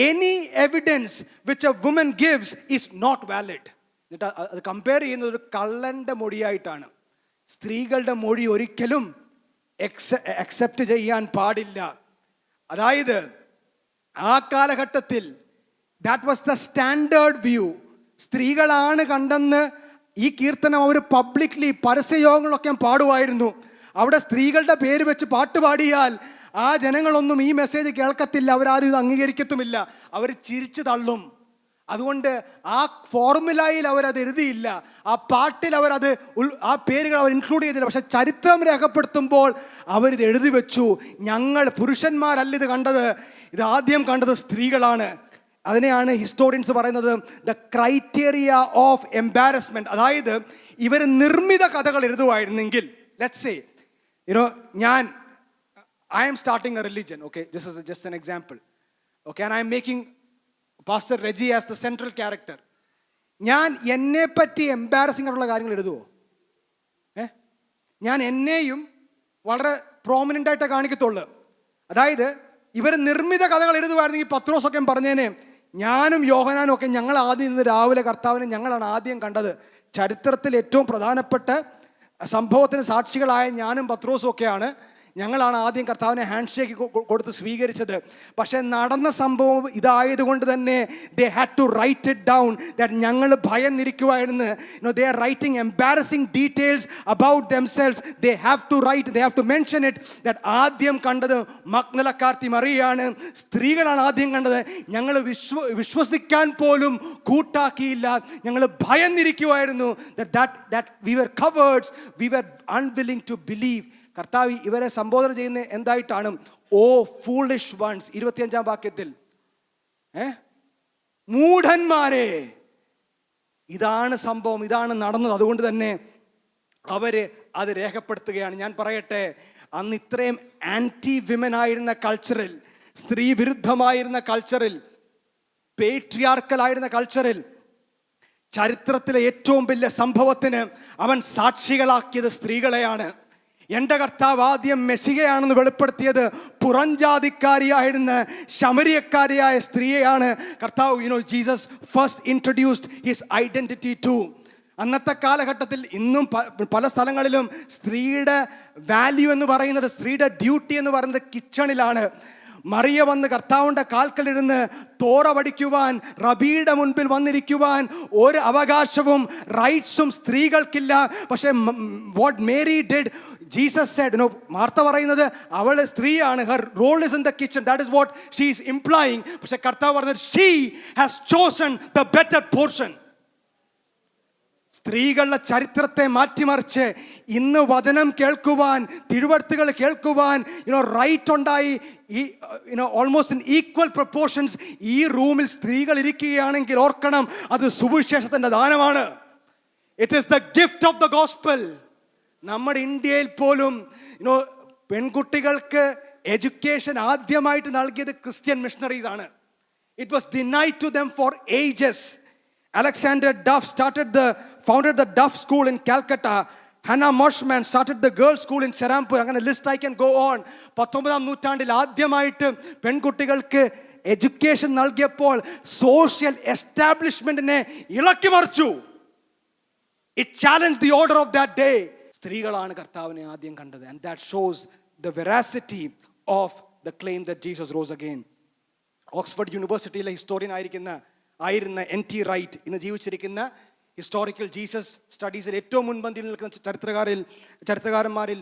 any evidence which a woman gives is not valid. എന്നിട്ട് അത് കമ്പയർ ചെയ്യുന്നത് ഒരു കള്ളൻ്റെ മൊഴിയായിട്ടാണ്. സ്ത്രീകളുടെ മൊഴി ഒരിക്കലും അക്സെപ്റ്റ് ചെയ്യാൻ പാടില്ല. അതായത് ആ കാലഘട്ടത്തിൽ that was the standard view. സ്ത്രീകളാണ് കണ്ടെന്ന് ഈ കീർത്തനം അവർ പബ്ലിക്ലി പരസ്യയോഗങ്ങളൊക്കെ പാടുമായിരുന്നു. അവിടെ സ്ത്രീകളുടെ പേര് വെച്ച് പാട്ട് പാടിയാൽ ആ ജനങ്ങളൊന്നും ഈ മെസ്സേജ് കേൾക്കത്തില്ല, അവരാരും ഇത് അംഗീകരിക്കത്തുമില്ല, അവർ ചിരിച്ചു തള്ളും. അതുകൊണ്ട് ആ ഫോർമുലയിൽ അവരത് എഴുതിയില്ല, ആ പാട്ടിൽ അവരത് ആ പേരുകൾ അവർ ഇൻക്ലൂഡ് ചെയ്തില്ല. പക്ഷെ ചരിത്രം രേഖപ്പെടുത്തുമ്പോൾ അവരിത് എഴുതി വെച്ചു. ഞങ്ങൾ പുരുഷന്മാരല്ല ഇത് കണ്ടത്, ഇത് ആദ്യം കണ്ടത് സ്ത്രീകളാണ്. അതിനെയാണ് ഹിസ്റ്റോറിയൻസ് പറയുന്നത് ദ ക്രൈറ്റീരിയ ഓഫ് എംബാരസ്മെന്റ്. അതായത് ഇവർ നിർമ്മിത കഥകൾ എഴുതുമായിരുന്നെങ്കിൽ, let's say I am starting a religion, okay, this is just an example, okay, and I am making Pastor Reggie as the central character. ഞാൻ എന്നെ പറ്റി എംബാരസിംഗ് ആയിട്ടുള്ള കാര്യങ്ങൾ എഴുതുമോ? ഞാൻ എന്നെയും വളരെ പ്രോമിനൻ്റ് ആയിട്ട് കാണിക്കത്തുള്ളൂ. അതായത് ഇവർ നിർമ്മിത കഥകൾ എഴുതുമായിരുന്നെങ്കിൽ പത്രോസൊക്കെ പറഞ്ഞേനെ, ഞാനും യോഹനാനും ഒക്കെ ഞങ്ങൾ ആദ്യം ഇന്ന് രാവിലെ കർത്താവിനെ ഞങ്ങളാണ് ആദ്യം കണ്ടത്. ചരിത്രത്തിൽ ഏറ്റവും പ്രധാനപ്പെട്ട സംഭവത്തിന് സാക്ഷികളായ ഞാനും പത്രോസും ഒക്കെയാണ് ഞങ്ങളാണ് ആദ്യം കർത്താവിനെ ഹാൻഡ് ഷേക്ക് കൊടുത്ത് സ്വീകരിച്ചത്. പക്ഷേ നടന്ന സംഭവം ഇതായതുകൊണ്ട് തന്നെ they had to write it down that ഞങ്ങൾ ഭയന്നിരിക്കുമായിരുന്നു. They are writing embarrassing details about themselves. They have to mention it that ആദ്യം കണ്ടത് മഗ്ദലക്കാരത്തി മറിയയാണ്, സ്ത്രീകളാണ് ആദ്യം കണ്ടത്. ഞങ്ങൾ വിശ്വസിക്കാൻ പോലും കൂട്ടാക്കിയില്ല, ഞങ്ങൾ ഭയന്നിരിക്കുമായിരുന്നു. that we were cowards, we were unwilling to believe. കർത്താവ് ഇവരെ സംബോധന ചെയ്യുന്ന എന്തായിട്ടാണ്? ഓ ഫൂളിഷ് വൺസ്. 25-ാം വാക്യത്തിൽ മൂഢന്മാരെ, ഇതാണ് സംഭവം, ഇതാണ് നടന്നത്. അതുകൊണ്ട് തന്നെ അവര് അത് രേഖപ്പെടുത്തുകയാണ്. ഞാൻ പറയട്ടെ, അന്ന് ഇത്രയും ആന്റി വിമൻ ആയിരുന്ന കൾച്ചറിൽ, സ്ത്രീ വിരുദ്ധമായിരുന്ന കൾച്ചറിൽ, പേട്രിയാർക്കലായിരുന്ന കൾച്ചറിൽ, ചരിത്രത്തിലെ ഏറ്റവും വലിയ സംഭവത്തിന് അവൻ സാക്ഷികളാക്കിയത് സ്ത്രീകളെയാണ്. എൻ്റെ കർത്താവ് ആദ്യം മെസ്സിഹയാണെന്ന് വെളിപ്പെടുത്തിയത് പുറംജാതിക്കാരിയായിരുന്ന ശമരിയക്കാരിയായ സ്ത്രീയെയാണ് കർത്താവ്. Jesus first introduced his identity to. അന്നത്തെ കാലഘട്ടത്തിൽ ഇന്നും പല സ്ഥലങ്ങളിലും സ്ത്രീയുടെ വാല്യൂ എന്ന് പറയുന്നത്, സ്ത്രീയുടെ ഡ്യൂട്ടി എന്ന് പറയുന്നത് കിച്ചണിലാണ്. മറിയ വന്ന് കർത്താവിൻ്റെ കാൽക്കലിരുന്ന് തോറ പഠിക്കുവാൻ, റബിയുടെ മുൻപിൽ വന്നിരിക്കുവാൻ ഒരു അവകാശവും റൈറ്റ്സും സ്ത്രീകൾക്കില്ല. പക്ഷേ what Mary did, Jesus said, Martha പറയുന്നത് അവൾ സ്ത്രീയാണ്, her role is in the kitchen, that is what she is implying. പക്ഷേ കർത്താവ് പറഞ്ഞത് she has chosen the better portion. സ്ത്രീകളുടെ ചരിത്രത്തെ മാറ്റിമറിച്ച് ഇന്ന് വചനം കേൾക്കുവാൻ, തിരുവഴുത്തുകൾ കേൾക്കുവാൻ റൈറ്റ് ഉണ്ടായി. ഓൾമോസ്റ്റ് ഇൻ ഈക്വൽ പ്രൊപ്പോർഷൻസ് ഈ റൂമിൽ സ്ത്രീകൾ ഇരിക്കുകയാണെങ്കിൽ ഓർക്കണം, അത് സുവിശേഷത്തിൻ്റെ ദാനമാണ്. It is the gift of the gospel. നമ്മുടെ ഇന്ത്യയിൽ പോലും പെൺകുട്ടികൾക്ക് എഡ്യൂക്കേഷൻ ആദ്യമായിട്ട് നൽകിയത് ക്രിസ്ത്യൻ മിഷണറീസ് ആണ്. It was denied to them for ages. Alexander Duff founded the Duff School in Calcutta. Hannah Moshman started the girls' school in Serampur. അങ്ങനെ list I can go on. 19-ാം നൂറ്റാണ്ടിൽ ആദ്യമായിട്ട് പെൺകുട്ടികൾക്ക് എഡ്യൂക്കേഷൻ നൽകിയപ്പോൾ സോഷ്യൽ എസ്റ്റാബ്ലിഷ്മെന്റിനെ ഇളക്കി മറിച്ചു. It challenged the order of that day. സ്ത്രീകളാണ് കർത്താവിനെ ആദ്യം കണ്ടത്. And that shows the veracity of the claim that Jesus rose again. Oxford യൂണിവേഴ്സിറ്റിയിലെ ഹിസ്റ്റോറിയൻ ആയിരുന്ന NT റൈറ്റ് ഇന്ന് ജീവിച്ചിരിക്കുന്ന ഹിസ്റ്റോറിക്കൽ ജീസസ് സ്റ്റഡീസിൽ ഏറ്റവും മുൻപന്തിയിൽ നിൽക്കുന്ന ചരിത്രകാരന്മാരിൽ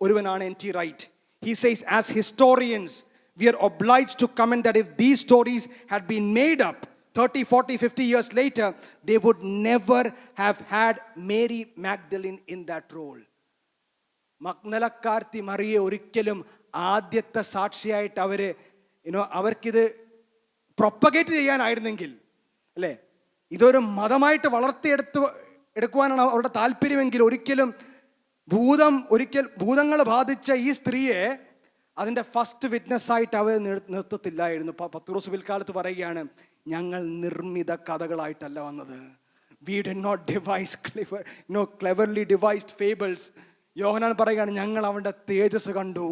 ഒരുവനാണ് NT Wright. He says, as historians, we are obliged to comment that if these stories had been made up 30, 40, 50 years later, they would never have had Mary Magdalene in that role. മഗ്ദലക്കാരത്തി മറിയെ ഒരിക്കലും ആദ്യത്തെ സാക്ഷിയായിട്ട് അവർക്കിത് പ്രൊപ്പഗേറ്റ് ചെയ്യാനായിരുന്നെങ്കിൽ, അല്ലേ, ഇതൊരു മതമായിട്ട് എടുക്കുവാനാണ് അവരുടെ താല്പര്യമെങ്കിൽ ഒരിക്കലും ഭൂതങ്ങൾ ബാധിച്ച ഈ സ്ത്രീയെ അതിൻ്റെ ഫസ്റ്റ് വിറ്റ്നസ്സായിട്ട് അവർ നിർത്തത്തില്ലായിരുന്നു. പത്രോസ് പിൽക്കാലത്ത് പറയുകയാണ്, ഞങ്ങൾ നിർമ്മിത കഥകളായിട്ടല്ല വന്നത്. We did not devise cleverly devised fables. യോഹന്നാൻ പറയുകയാണ്, ഞങ്ങൾ അവൻ്റെ തേജസ് കണ്ടു.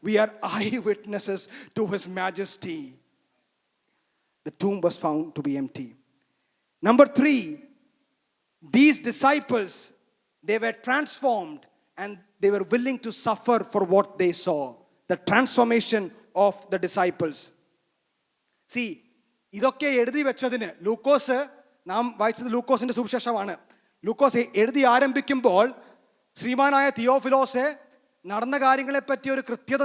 We are eyewitnesses to his majesty. The tomb was found to be empty. Number 3, these disciples, they were transformed and they were willing to suffer for what they saw. The transformation of the disciples. See, ഇതൊക്കെ എഴുതി വെച്ചതിന് ലൂക്കോസ്, നാം വായിച്ചത് ലൂക്കോസിന്റെ സുവിശേഷമാണ്. ലൂക്കോസ് എഴുതി ആരംഭിക്കുമ്പോൾ ശ്രീമാനായ തിയോഫിലോസെ നടന്ന കാര്യങ്ങളെപ്പറ്റി ഒരു കൃത്യത,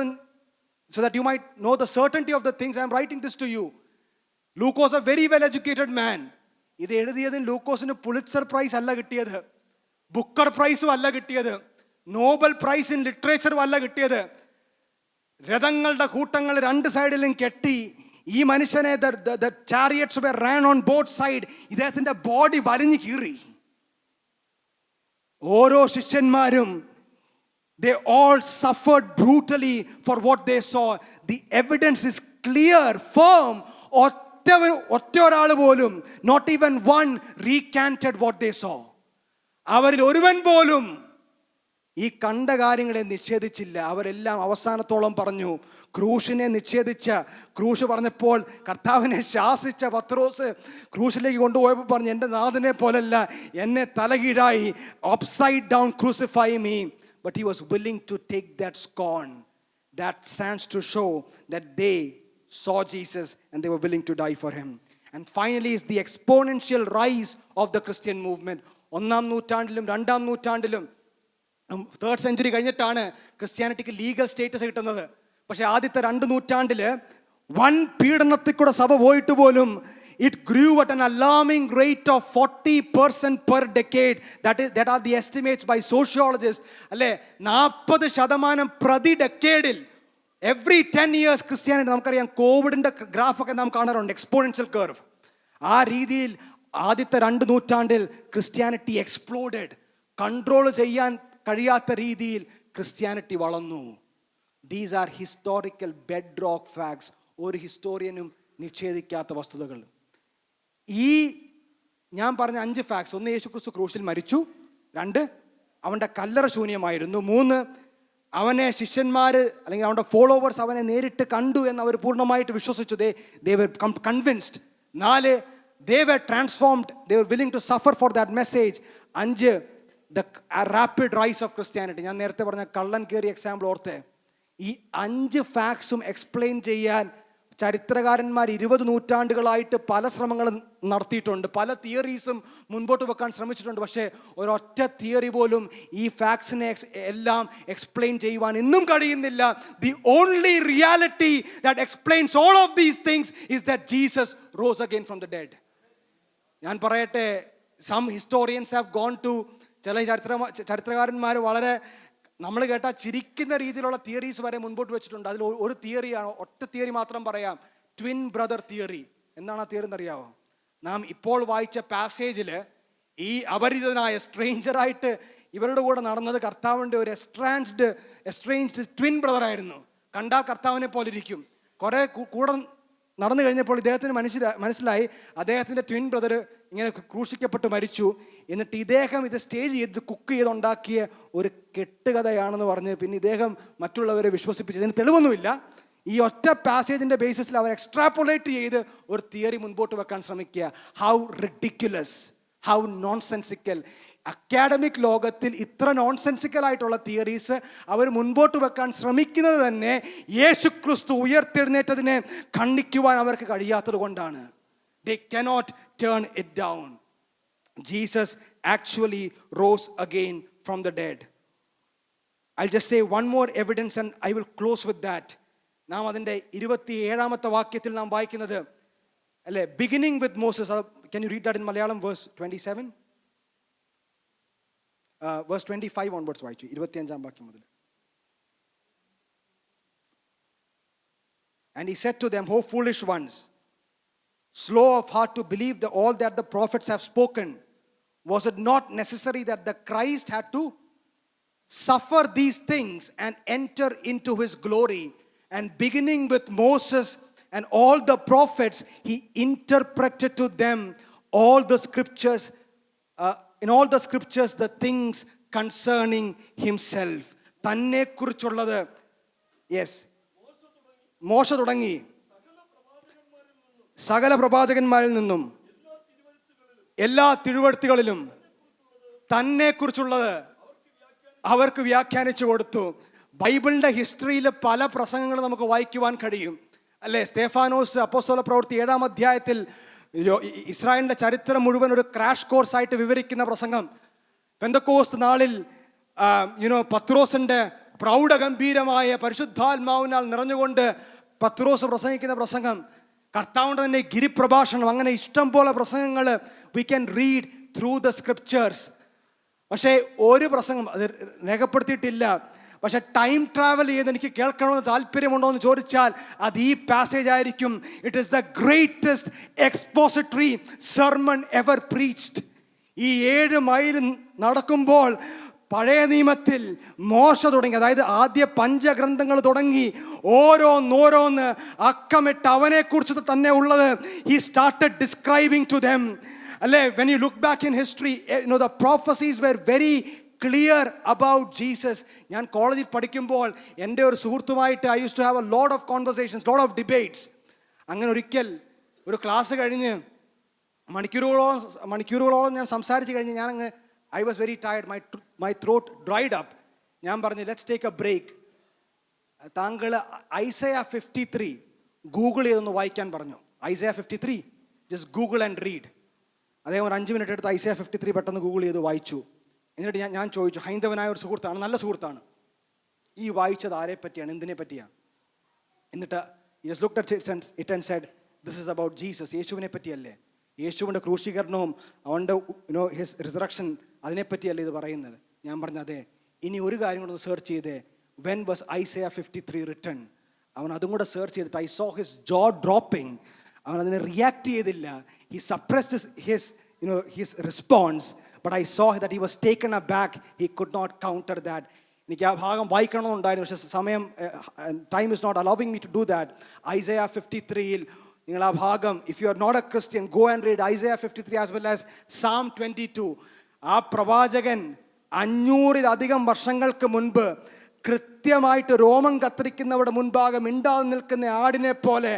so that you might know the certainty of the things I am writing this to you. Luke was a very well educated man. ഇത് എഴുതിയതിന് ലൂക്കോസിന് പുലിറ്റ്സർ പ്രൈസ് അല്ല കിട്ടിയത്, ബുക്കർ പ്രൈസും അല്ല കിട്ടിയത്, നോബൽ പ്രൈസ് ഇൻ ലിറ്ററേച്ചറും അല്ല കിട്ടിയത്. രഥങ്ങളുടെ കൂട്ടങ്ങൾ രണ്ട് സൈഡിലും കെട്ടി ഈ മനുഷ്യനെ the chariots were ran on both side. ഇദ്ദേഹത്തിന്റെ ബോഡി വലിഞ്ഞു കീറി. ഓരോ ശിഷ്യന്മാരും they all suffered brutally for what they saw. The evidence is clear, firm. ഒറ്റ ഒരാൾ പോലും, not even one, recanted what they saw. അവരിൽ ഒരുവൻ പോലും ഈ കണ്ട കാര്യങ്ങളെ നിഷേധിച്ചില്ല. അവരെല്ലാം അവസാനത്തോളം പറഞ്ഞു. ക്രൂശിനെ ക്രൂശ് പറഞ്ഞപ്പോൾ കർത്താവിനെ ശാസിച്ച പത്രോസ് ക്രൂശിലേക്ക് കൊണ്ടുപോയപ്പോൾ പറഞ്ഞു, എൻ്റെ നാഥനെ പോലല്ല, എന്നെ തലകീഴായി upside down crucify me. but he was willing to take that scorn. That stands to show that they saw Jesus and they were willing to die for him. And finally is the exponential rise of the Christian movement. ഒന്നാം നൂറ്റാണ്ടിലും രണ്ടാം നൂറ്റാണ്ടിലും തേർഡ് സെഞ്ചുറി കഴിഞ്ഞിട്ടാണ് ക്രിസ്ത്യാനിറ്റിക്ക് ലീഗൽ സ്റ്റേറ്റസ് കിട്ടുന്നത്. പക്ഷേ ആദ്യത്തെ 2 നൂറ്റാണ്ടിൽ വൻ പീഡനത്തിൽ കൂടെ സഭ പോയിട്ട് പോലും it grew at an alarming rate of 40% per decade. That are the estimates by sociologists. അല്ലേ, 40% പ്രതി ഡെക്കേഡിൽ എവറി 10 years ക്രിസ്ത്യാനിറ്റി, നമുക്കറിയാം കോവിഡിൻ്റെ ഗ്രാഫൊക്കെ നാം കാണാറുണ്ട്, എക്സ്പോണൻഷ്യൽ കർവ്. ആ രീതിയിൽ ആദ്യത്തെ 2 നൂറ്റാണ്ടിൽ ക്രിസ്ത്യാനിറ്റി എക്സ്പ്ലോഡഡ്. കൺട്രോൾ ചെയ്യാൻ കഴിയാത്ത രീതിയിൽ ക്രിസ്ത്യാനിറ്റി വളർന്നു. These are historical bed rock facts. ഒരു ഹിസ്റ്റോറിയനും നിഷേധിക്കാത്ത വസ്തുതകൾ. ഈ ഞാൻ പറഞ്ഞ 5 ഫാക്ട്സ്: 1, യേശുക്രിസ്തു ക്രൂശിൽ മരിച്ചു; 2, അവൻ്റെ കല്ലറ ശൂന്യമായിരുന്നു; 3, അവനെ ശിഷ്യന്മാർ അല്ലെങ്കിൽ അവൻ്റെ ഫോളോവേഴ്സ് അവനെ നേരിട്ട് കണ്ടു എന്ന് അവർ പൂർണ്ണമായിട്ട് വിശ്വസിച്ചു. they were convinced. 4, they were transformed, they were willing to suffer for that message. 5, the rapid rise of Christianity. ഞാൻ നേരത്തെ പറഞ്ഞ കള്ളൻ കയറി എക്സാമ്പിൾ ഓർത്തെ. ഈ 5 ഫാക്ട്സും എക്സ്പ്ലെയിൻ ചെയ്യാൻ ചരിത്രകാരന്മാർ 20 നൂറ്റാണ്ടുകളായിട്ട് പല ശ്രമങ്ങളും നടത്തിയിട്ടുണ്ട്. പല തിയറീസും മുൻപോട്ട് വെക്കാൻ ശ്രമിച്ചിട്ടുണ്ട്. പക്ഷേ ഒരൊറ്റ തിയറി പോലും ഈ ഫാക്ട്സിനെ എല്ലാം എക്സ്പ്ലെയിൻ ചെയ്യുവാൻ ഇന്നും കഴിയുന്നില്ല. The only reality that explains all of these things is that Jesus rose again from the dead. ഞാൻ പറയട്ടെ, some historians have gone to, ചില ചരിത്രകാരന്മാർ വളരെ നമ്മൾ കേട്ടാൽ ചിരിക്കുന്ന രീതിയിലുള്ള തിയറീസ് വരെ മുൻപോട്ട് വെച്ചിട്ടുണ്ട്. അതിൽ ഒരു തിയറിയാണ്, ഒറ്റ തിയറി മാത്രം പറയാം, ട്വിൻ ബ്രദർ തിയറി. എന്താണ് ആ തിയറി എന്നറിയാമോ? നാം ഇപ്പോൾ വായിച്ച പാസേജിൽ ഈ അപരിചിതനായ സ്ട്രേഞ്ചറായിട്ട് ഇവരുടെ കൂടെ നടന്നത് കർത്താവിൻ്റെ ഒരു എസ്ട്രേഞ്ച്ഡ് ട്വിൻ ബ്രദറായിരുന്നു. കണ്ടാൽ കർത്താവിനെ പോലെ ഇരിക്കും. കുറേ കൂടെ നടന്നു കഴിഞ്ഞപ്പോൾ ഇദ്ദേഹത്തിന് മനസ്സിലായി അദ്ദേഹത്തിൻ്റെ ട്വിൻ ബ്രദർ ഇങ്ങനെ ക്രൂശിക്കപ്പെട്ട് മരിച്ചു. എന്നിട്ട് ഇദ്ദേഹം ഇത് സ്റ്റേജ് ചെയ്ത് കുക്ക് ചെയ്തുണ്ടാക്കിയ ഒരു കെട്ടുകഥയാണെന്ന് പറഞ്ഞ് പിന്നെ ഇദ്ദേഹം മറ്റുള്ളവരെ വിശ്വസിപ്പിച്ചു. ഇതിന് തെളിവൊന്നുമില്ല. ഈ ഒറ്റ പാസേജിൻ്റെ ബേസിസിൽ അവർ എക്സ്ട്രാപ്പുലേറ്റ് ചെയ്ത് ഒരു തിയറി മുൻപോട്ട് വെക്കാൻ ശ്രമിക്കുക. How ridiculous, how nonsensical. Academic ലോകത്തിൽ ഇത്ര നോൺസെൻസിക്കൽ ആയിട്ടുള്ള തിയറീസ് അവർ മുൻപോട്ട് വെക്കാൻ ശ്രമിക്കുന്നത് തന്നെ യേശുക്രിസ്തു ഉയർത്തെഴുന്നേറ്റതിനെ ഖണ്ഡിക്കുവാൻ അവർക്ക് കഴിയാത്തത് കൊണ്ടാണ്. They cannot turn it down. Jesus actually rose again from the dead. I'll just say one more evidence and I will close with that. നാം അതിൻ്റെ 27ാമത്തെ വാക്യത്തിൽ നാം വായിക്കുന്നത് അല്ലേ, beginning with Moses. Can you read that in Malayalam, verse 27? Verse 25 onwards വായിച്ചു, 25ാം വാക്യം മുതൽ. And he said to them, "O foolish ones, slow of heart to believe all that the prophets have spoken. Was it not necessary that the Christ had to suffer these things and enter into his glory? And beginning with Moses and all the prophets, he interpreted to them all the scriptures, in all the scriptures the things concerning himself." തന്നെ കുറിച്ചുള്ളത്, യെസ്, മോശ തുടങ്ങി സകല പ്രവാചകന്മാരിൽ നിന്നും എല്ലാ തിരുവെഴുത്തുകളിലും തന്നെ കുറിച്ചുള്ളത് അവർക്ക് വ്യാഖ്യാനിച്ചു കൊടുത്തു. ബൈബിളിൻ്റെ ഹിസ്റ്ററിയിൽ പല പ്രസംഗങ്ങൾ നമുക്ക് വായിക്കുവാൻ കഴിയും അല്ലേ. സ്തേഫാനോസ് അപ്പോസ്തല പ്രവൃത്തി 7ാം അധ്യായത്തിൽ ഇസ്രായേലിൻ്റെ ചരിത്രം മുഴുവൻ ഒരു ക്രാഷ് കോഴ്സായിട്ട് വിവരിക്കുന്ന പ്രസംഗം. പെന്തക്കോസ്ത് നാളിൽ പത്രോസിൻ്റെ പ്രൗഢഗംഭീരമായ പരിശുദ്ധാത്മാവിനാൽ നിറഞ്ഞുകൊണ്ട് പത്രോസ് പ്രസംഗിക്കുന്ന പ്രസംഗം, കർത്താവിൻ്റെ തന്നെ ഗിരിപ്രഭാഷണം, അങ്ങനെ ഇഷ്ടം പോലെ പ്രസംഗങ്ങൾ we can read through the scriptures. പക്ഷേ ഒരു പ്രസംഗം അത് രേഖപ്പെടുത്തിയിട്ടില്ല. പക്ഷെ ടൈം ട്രാവൽ ചെയ്ത് എനിക്ക് കേൾക്കണമെന്ന് താല്പര്യമുണ്ടോ എന്ന് ചോദിച്ചാൽ അത് ഈ പാസേജ് ആയിരിക്കും. It is the greatest expository sermon ever preached. ഈ 7 മൈൽ നടക്കുമ്പോൾ പഴയ നിയമത്തിൽ മോശ തുടങ്ങി, അതായത് ആദ്യ പഞ്ചഗ്രന്ഥങ്ങൾ തുടങ്ങി ഓരോന്നോരോന്ന് അക്കമിട്ട് അവനെക്കുറിച്ച് തന്നെ ഉള്ളത് he started describing to them. അല്ലേ, when you look back in history, the prophecies were very clear about Jesus. ഞാൻ കോളേജിൽ പഠിക്കുമ്പോൾ എൻ്റെ ഒരു സുഹൃത്തുമായിട്ട് I used to have a lot of conversations, lot of debates. അങ്ങനെ ഒരിക്കൽ ഒരു ക്ലാസ് കഴിഞ്ഞ് മണിക്കൂറുകളോളം ഞാൻ സംസാരിച്ച് കഴിഞ്ഞ് ഞാനങ്ങ് I was very tired, my throat dried up. ഞാൻ പറഞ്ഞു ലെറ്റ്സ് ടേക്ക് എ ബ്രേക്ക്. താങ്കൾ ഐസയ 53 ഗൂഗിൾ ചെയ്തൊന്ന് വായിക്കാൻ പറഞ്ഞു. Isaiah 53 just Google and read. അദ്ദേഹം ഒരു 5 മിനിറ്റ് എടുത്ത് ഐസയ 53 പെട്ടെന്ന് ഗൂഗിൾ ചെയ്ത് വായിച്ചു. എന്നിട്ട് ഞാൻ ചോദിച്ചു, ഹൈന്ദവനായ ഒരു സുഹൃത്താണ്, നല്ല സുഹൃത്താണ്, ഈ വായിച്ചത് ആരെ പറ്റിയാണ്, എന്തിനെ പറ്റിയാണ്? എന്നിട്ട് just looked at it and said, this is about Jesus. യേശുവിനെ പറ്റിയല്ലേ, യേശുവിൻ്റെ ക്രൂശീകരണവും അവൻ്റെ ഹിസ് റിസറക്ഷൻ, അതിനെപ്പറ്റിയല്ലേ ഇത് പറയുന്നത്? ഞാൻ പറഞ്ഞു അതെ. ഇനി ഒരു കാര്യം കൂടെ ഒന്ന് സെർച്ച് ചെയ്തേ, when was Isaiah 53 written? അവൻ അതും കൂടെ സെർച്ച് ചെയ്തിട്ട് I saw his jaw dropping. അവൻ അതിനെ റിയാക്ട് ചെയ്തില്ല. He suppressed his response, but I saw that he was taken aback. He could not counter that. എനിക്ക് ആ ഭാഗം വായിക്കണമെന്നുണ്ടായിരുന്നു, പക്ഷേ സമയം, time is not allowing me to do that. Isaiah 53 നിങ്ങൾ ആ ഭാഗം, if you are not a Christian, go and read Isaiah 53 as well as Psalm 22. ആ പ്രവാചകൻ 500-ലധികം വർഷങ്ങൾക്ക് മുൻപ് കൃത്യമായിട്ട് രോമം കത്തിരിക്കുന്നവരുടെ മുൻപാകെ മിണ്ടാതെ നിൽക്കുന്ന ആടിനെ പോലെ,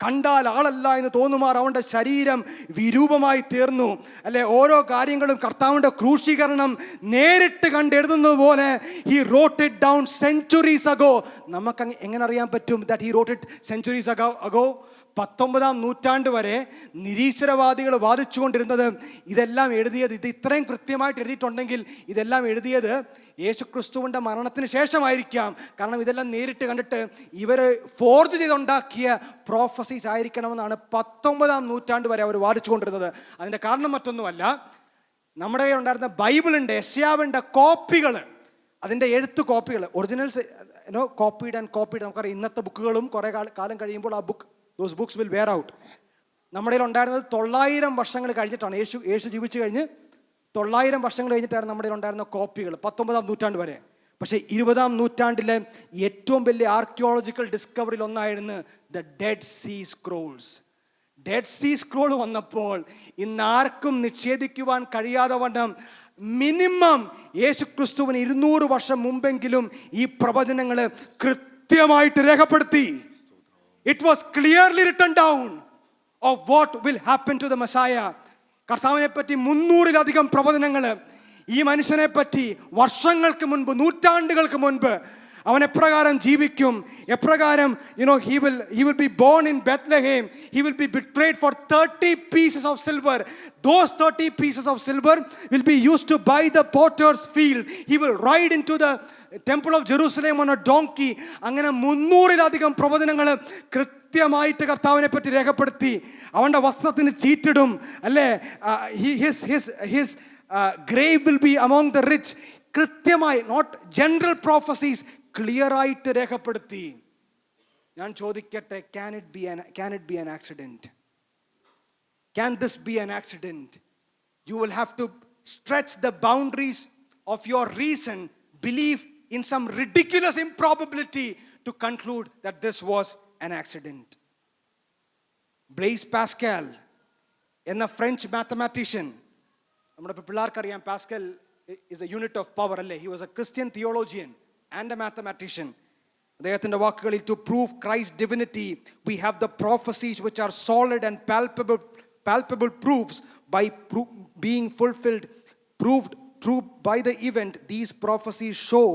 കണ്ടാൽ ആളല്ല എന്ന് തോന്നുമാർ അവൻ്റെ ശരീരം വിരൂപമായി തീർന്നു, അല്ലെ? ഓരോ കാര്യങ്ങളും കർത്താവിൻ്റെ ക്രൂശീകരണം നേരിട്ട് കണ്ടെഴുതുന്നത് പോലെ he wrote it down centuries ago. നമുക്ക് എങ്ങനെ അറിയാൻ പറ്റും that he wrote it centuries ago? 19-ാം നൂറ്റാണ്ട് വരെ നിരീശ്വരവാദികൾ വാദിച്ചുകൊണ്ടിരുന്നത് ഇതെല്ലാം എഴുതിയത്, ഇത് ഇത്രയും കൃത്യമായിട്ട് എഴുതിയിട്ടുണ്ടെങ്കിൽ ഇതെല്ലാം എഴുതിയത് യേശുക്രിസ്തുവിൻ്റെ മരണത്തിന് ശേഷമായിരിക്കാം. കാരണം ഇതെല്ലാം നേരിട്ട് കണ്ടിട്ട് ഇവർ ഫോർജ് ചെയ്തുണ്ടാക്കിയ പ്രോഫസീസ് ആയിരിക്കണമെന്നാണ് 19-ാം നൂറ്റാണ്ട് വരെ അവർ വാദിച്ചുകൊണ്ടിരുന്നത്. അതിൻ്റെ കാരണം മറ്റൊന്നുമല്ല, നമ്മുടെ കയ്യിൽ ഉണ്ടായിരുന്ന ബൈബിളിൻ്റെ, യെശയ്യാവിൻ്റെ കോപ്പികൾ, അതിൻ്റെ എഴുത്ത് കോപ്പികൾ, ഒറിജിനൽസ് കോപ്പീഡ് നമുക്കറിയാം. ഇന്നത്തെ ബുക്കുകളും കുറേ കാലം കഴിയുമ്പോൾ those books will wear out. നമ്മുടെ ഉണ്ടായിരുന്നത് 900 വർഷങ്ങൾ കഴിഞ്ഞിട്ടാണ്, യേശു ജീവിച്ചു കഴിഞ്ഞ് 900 വർഷങ്ങൾ കഴിഞ്ഞിട്ടാണ് നമ്മുടെ ഉണ്ടായിരുന്ന കോപ്പികൾ 19-ാം നൂറ്റാണ്ട് വരെ. പക്ഷേ 20-ാം നൂറ്റാണ്ടിലെ ഏറ്റവും വലിയ ആർക്കിയോളജിക്കൽ ഡിസ്കവറിയിൽ ഒന്നായിരുന്നു the Dead Sea scrolls. Dead Sea scroll വന്നപ്പോൾ ഇന്നാർക്കും നിഷേധിക്കുവാൻ കഴിയാതെ വണ്ണം മിനിമം യേശുക്രിസ്തുവിന് 200 വർഷം മുമ്പെങ്കിലും ഈ പ്രവചനങ്ങൾ കൃത്യമായിട്ട് രേഖപ്പെടുത്തി. It was clearly written down of what will happen to the Messiah. കർത്താവിനെ പറ്റി 300-ലധികം പ്രവചനങ്ങൾ ഈ മനുഷ്യനെ പറ്റി വർഷങ്ങൾക്ക് മുൻപ്, നൂറ്റാണ്ടുകൾക്ക് മുൻപ് അവൻ എപ്രകാരം ജീവിക്കും, എപ്രകാരം he will be born in Bethlehem, he will be betrayed for 30 pieces of silver. Those 30 pieces of silver will be used to buy the potter's field. He will ride into the temple of Jerusalem on a donkey. അങ്ങനെ 300-ലധികം പ്രവചനങ്ങൾ കൃത്യമായിട്ട് കർത്താവിനെ പറ്റി രേഖപ്പെടുത്തി. അവൻ്റെ വസ്ത്രത്തിന് ചീറ്റിടും, അല്ലേ? his grave will be among the rich. കൃത്യമായി, നോട്ട് ജനറൽ പ്രോഫസീസ്, ക്ലിയർ ആയിട്ട് രേഖപ്പെടുത്തി. ഞാൻ ചോദിക്കട്ടെ, can it be an accident? Can this be an accident? You will have to stretch the boundaries of your reason, believe in some ridiculous improbability to conclude that this was an accident. Blaise Pascal എന്ന ഫ്രഞ്ച് മാത്തമാറ്റീഷ്യൻ, നമ്മുടെ പിള്ളേർക്കറിയാം Pascal is a unit of power, അല്ലേ? He was a Christian theologian and a mathematician. അദ്ദേഹത്തിൻ്റെ വാക്കുകളിൽ, to prove Christ's divinity we have the prophecies which are solid and palpable proofs by being fulfilled, proved true by the event. These prophecies show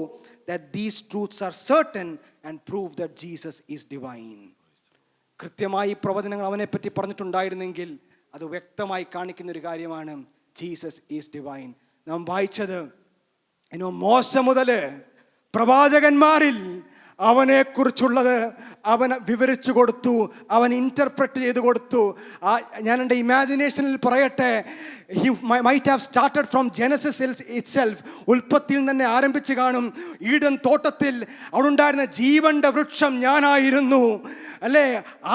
that these truths are certain and prove that Jesus is divine. കൃത്യമായി പ്രവചനങ്ങൾ അവനെപ്പറ്റി പറഞ്ഞിട്ടുണ്ടായിരുന്നെങ്കിൽ അത് വ്യക്തമായി കാണിക്കുന്ന ഒരു കാര്യമാണ്, ജീസസ് ഈസ് ഡിവൈൻ. നാം വായിച്ചത് മോശ മുതൽ പ്രവാചകന്മാരിൽ അവനെക്കുറിച്ചുള്ളത് അവൻ വിവരിച്ചു കൊടുത്തു, അവൻ ഇൻ്റർപ്രറ്റ് ചെയ്ത് കൊടുത്തു. ഞാൻ എൻ്റെ ഇമാജിനേഷനിൽ പറയട്ടെ, he might have started from Genesis itself. ഉൽപ്പത്തിയിൽ തന്നെ ആരംഭിച്ച് കാണും. ഈഡൻ തോട്ടത്തിൽ അവിടെ ഉണ്ടായിരുന്ന ജീവന്റെ വൃക്ഷം ഞാനായിരുന്നു, അല്ലേ?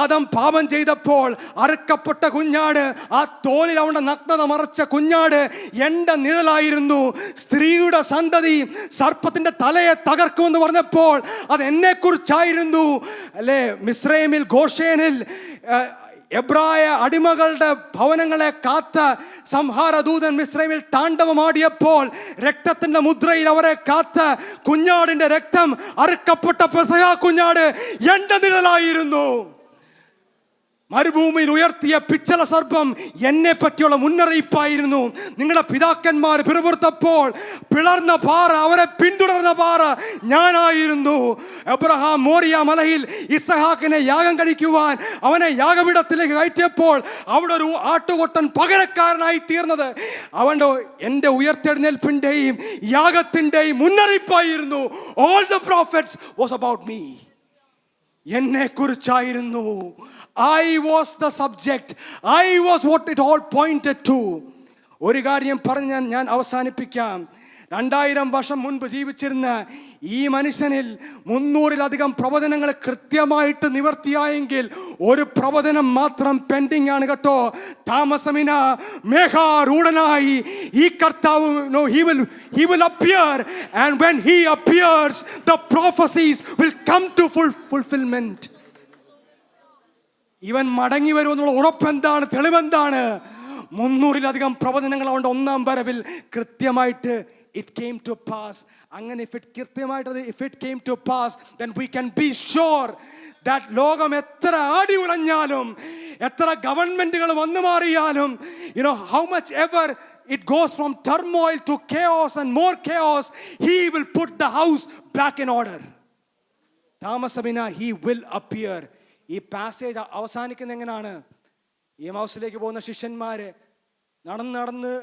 ആദം പാപം ചെയ്തപ്പോൾ അറുക്കപ്പെട്ട കുഞ്ഞാട്, ആ തോലിൽ അവൻ്റെ നഗ്നത മറച്ച കുഞ്ഞാട് എൻ്റെ നിഴലായിരുന്നു. സ്ത്രീയുടെ സന്തതി സർപ്പത്തിൻ്റെ തലയെ തകർക്കുമെന്ന് പറഞ്ഞപ്പോൾ അത് എന്നെക്കുറിച്ചായിരുന്നു, അല്ലേ? മിസ്രൈമിൽ, ഗോഷേനിൽ എബ്രായ അടിമകളുടെ ഭവനങ്ങളെ കാത്ത സംഹാരദൂതൻ മിസ്രൈമിൽ താണ്ഡവമാടിയപ്പോൾ രക്തത്തിന്റെ മുദ്രയിൽ അവരെ കാത്ത കുഞ്ഞാടിന്റെ രക്തം, അറുക്കപ്പെട്ട പെസഹ കുഞ്ഞാട് എൻ്റെ നിഴലായിരുന്നു. മരുഭൂമിയിൽ ഉയർത്തിയ പിച്ചള സർപ്പം എന്നെ പറ്റിയുള്ള മുന്നറിയിപ്പായിരുന്നു. നിങ്ങളുടെ പിതാക്കന്മാർ പിറുപിറുത്തപ്പോൾ പിളർന്ന പാറ, അവരെ പിന്തുടർന്ന പാറ ഞാനായിരുന്നു. അബ്രഹാം മോറിയ മലയിൽ ഇസ്ഹാക്കിനെ യാഗം കഴിക്കുവാൻ അവനെ യാഗപീഠത്തിലേക്ക് കയറ്റിയപ്പോൾ അവിടെ ഒരു ആട്ടുകൊട്ടൻ പകരക്കാരനായി തീർന്നത് എൻ്റെ ഉയർത്തെഴുന്നേൽപ്പിൻ്റെയും യാഗത്തിൻ്റെയും മുന്നറിയിപ്പായിരുന്നു. All the prophets was about me. എന്നെ കുറിച്ചായിരുന്നു. I was the subject. I was what it all pointed to. ഒരു കാര്യം പറഞ്ഞ് ഞാൻ അവസാനിപ്പിക്കാം. 2000 വർഷം മുൻപ് ജീവിച്ചിരുന്ന ഈ മനുഷ്യനിൽ 300-ലധികം പ്രവചനങ്ങൾ കൃത്യമായിട്ട് നിവർത്തിയായെങ്കിൽ ഒരു പ്രവചനം മാത്രം പെൻഡിങ് ആണ് കേട്ടോ. താമസമിന മേഘാരൂഢനായി ഈ കർത്താവ് he will appear, and when he appears the prophecies will come to fulfillment. ഇവൻ മടങ്ങി വരുമെന്നുള്ള ഉറപ്പെന്താണ്, തെളിവെന്താണ്? 300-ലധികം പ്രവചനങ്ങൾ അവൻ്റെ ഒന്നാം വരവിൽ കൃത്യമായിട്ട് it came to pass. അങ്ങനെ if it came to pass, then we can be sure that ലോകം എത്ര ആടി ഉലഞ്ഞാലും, എത്ര ഗവൺമെന്റുകൾ വന്നു മാറിയാലും, how much ever it goes from turmoil to chaos and more chaos, he will put the house back in order. താമസമിന he will appear. ഈ പാസേജ് അവസാനിക്കുന്ന എങ്ങനെയാണ്? ഈ ഹൗസിലേക്ക് പോകുന്ന ശിഷ്യന്മാര് നടന്ന്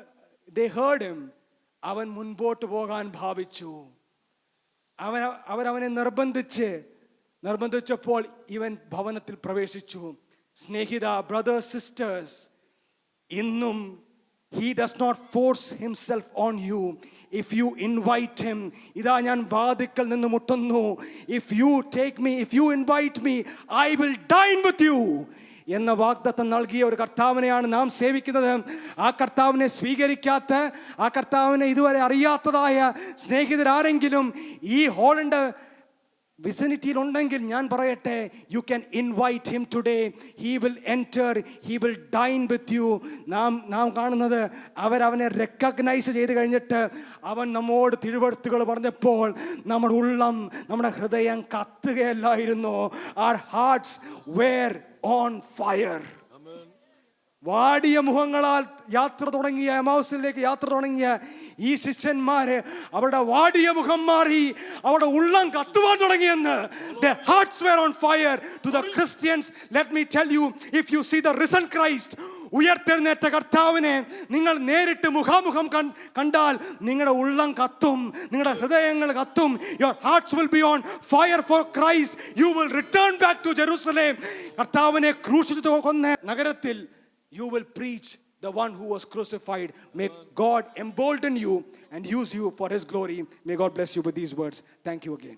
they heard him. അവൻ മുൻപോട്ട് പോകാൻ ഭാവിച്ചു. അവനെ നിർബന്ധിച്ചപ്പോൾ ഇവൻ ഭവനത്തിൽ പ്രവേശിച്ചു. സ്നേഹിത, ബ്രദേഴ്സ്, സിസ്റ്റേഴ്സ്, ഇന്നും he does not force himself on you. If you invite him, ഇതാ ഞാൻ വാതിക്കൽ നിന്ന് മുട്ടുന്നു. If you invite me, I will dine with you എന്ന വാഗ്ദത്തം നൽകിയ ഒരു കർത്താവിനെയാണ് നാം സേവിക്കുന്നത്. ആ കർത്താവിനെ സ്വീകരിക്കാത്ത, ആ കർത്താവിനെ ഇതുവരെ അറിയാത്തതായ സ്നേഹിതരാരെങ്കിലും ഈ ഹാളിൻ്റെ വിസിനിറ്റിയിൽ ഉണ്ടെങ്കിൽ ഞാൻ പറയട്ടെ, you can invite him today. He will enter, he will dine with you. നാം കാണുന്നത് അവനെ റെക്കഗ്നൈസ് ചെയ്ത് കഴിഞ്ഞിട്ട് അവൻ നമ്മോട് തിരുവെഴുത്തുകൾ പറഞ്ഞപ്പോൾ നമ്മുടെ ഉള്ളം, നമ്മുടെ ഹൃദയം കത്തുകയല്ലായിരുന്നു. Our hearts were on fire. വാടിയ മുഖങ്ങളാൽ യാത്ര തുടങ്ങിയ എമൗസിലേക്ക് യാത്ര തുടങ്ങിയ ഈ ശിഷ്യന്മാര് അവരുടെ വാടിയ മുഖം മാറി, അവരുടെ ഉള്ളം കത്തുവാൻ തുടങ്ങിയെന്ന്. Their hearts were on fire. To the Christians, let me tell you, if you see the risen Christ, ഉയർത്തെഴുന്നേറ്റ കർത്താവിനെ നിങ്ങൾ നേരിട്ട് മുഖാമുഖം കണ്ടാൽ നിങ്ങളുടെ ഉള്ളം കത്തും, നിങ്ങളുടെ ഹൃദയങ്ങൾ കത്തും. Your hearts will be on fire for Christ. You will return back to Jerusalem. കർത്താവിനെ ക്രൂശിച്ചു കൊന്ന നഗരത്തിൽ you will preach the one who was crucified. May God embolden you and use you for his glory. May God bless you with these words. Thank you again.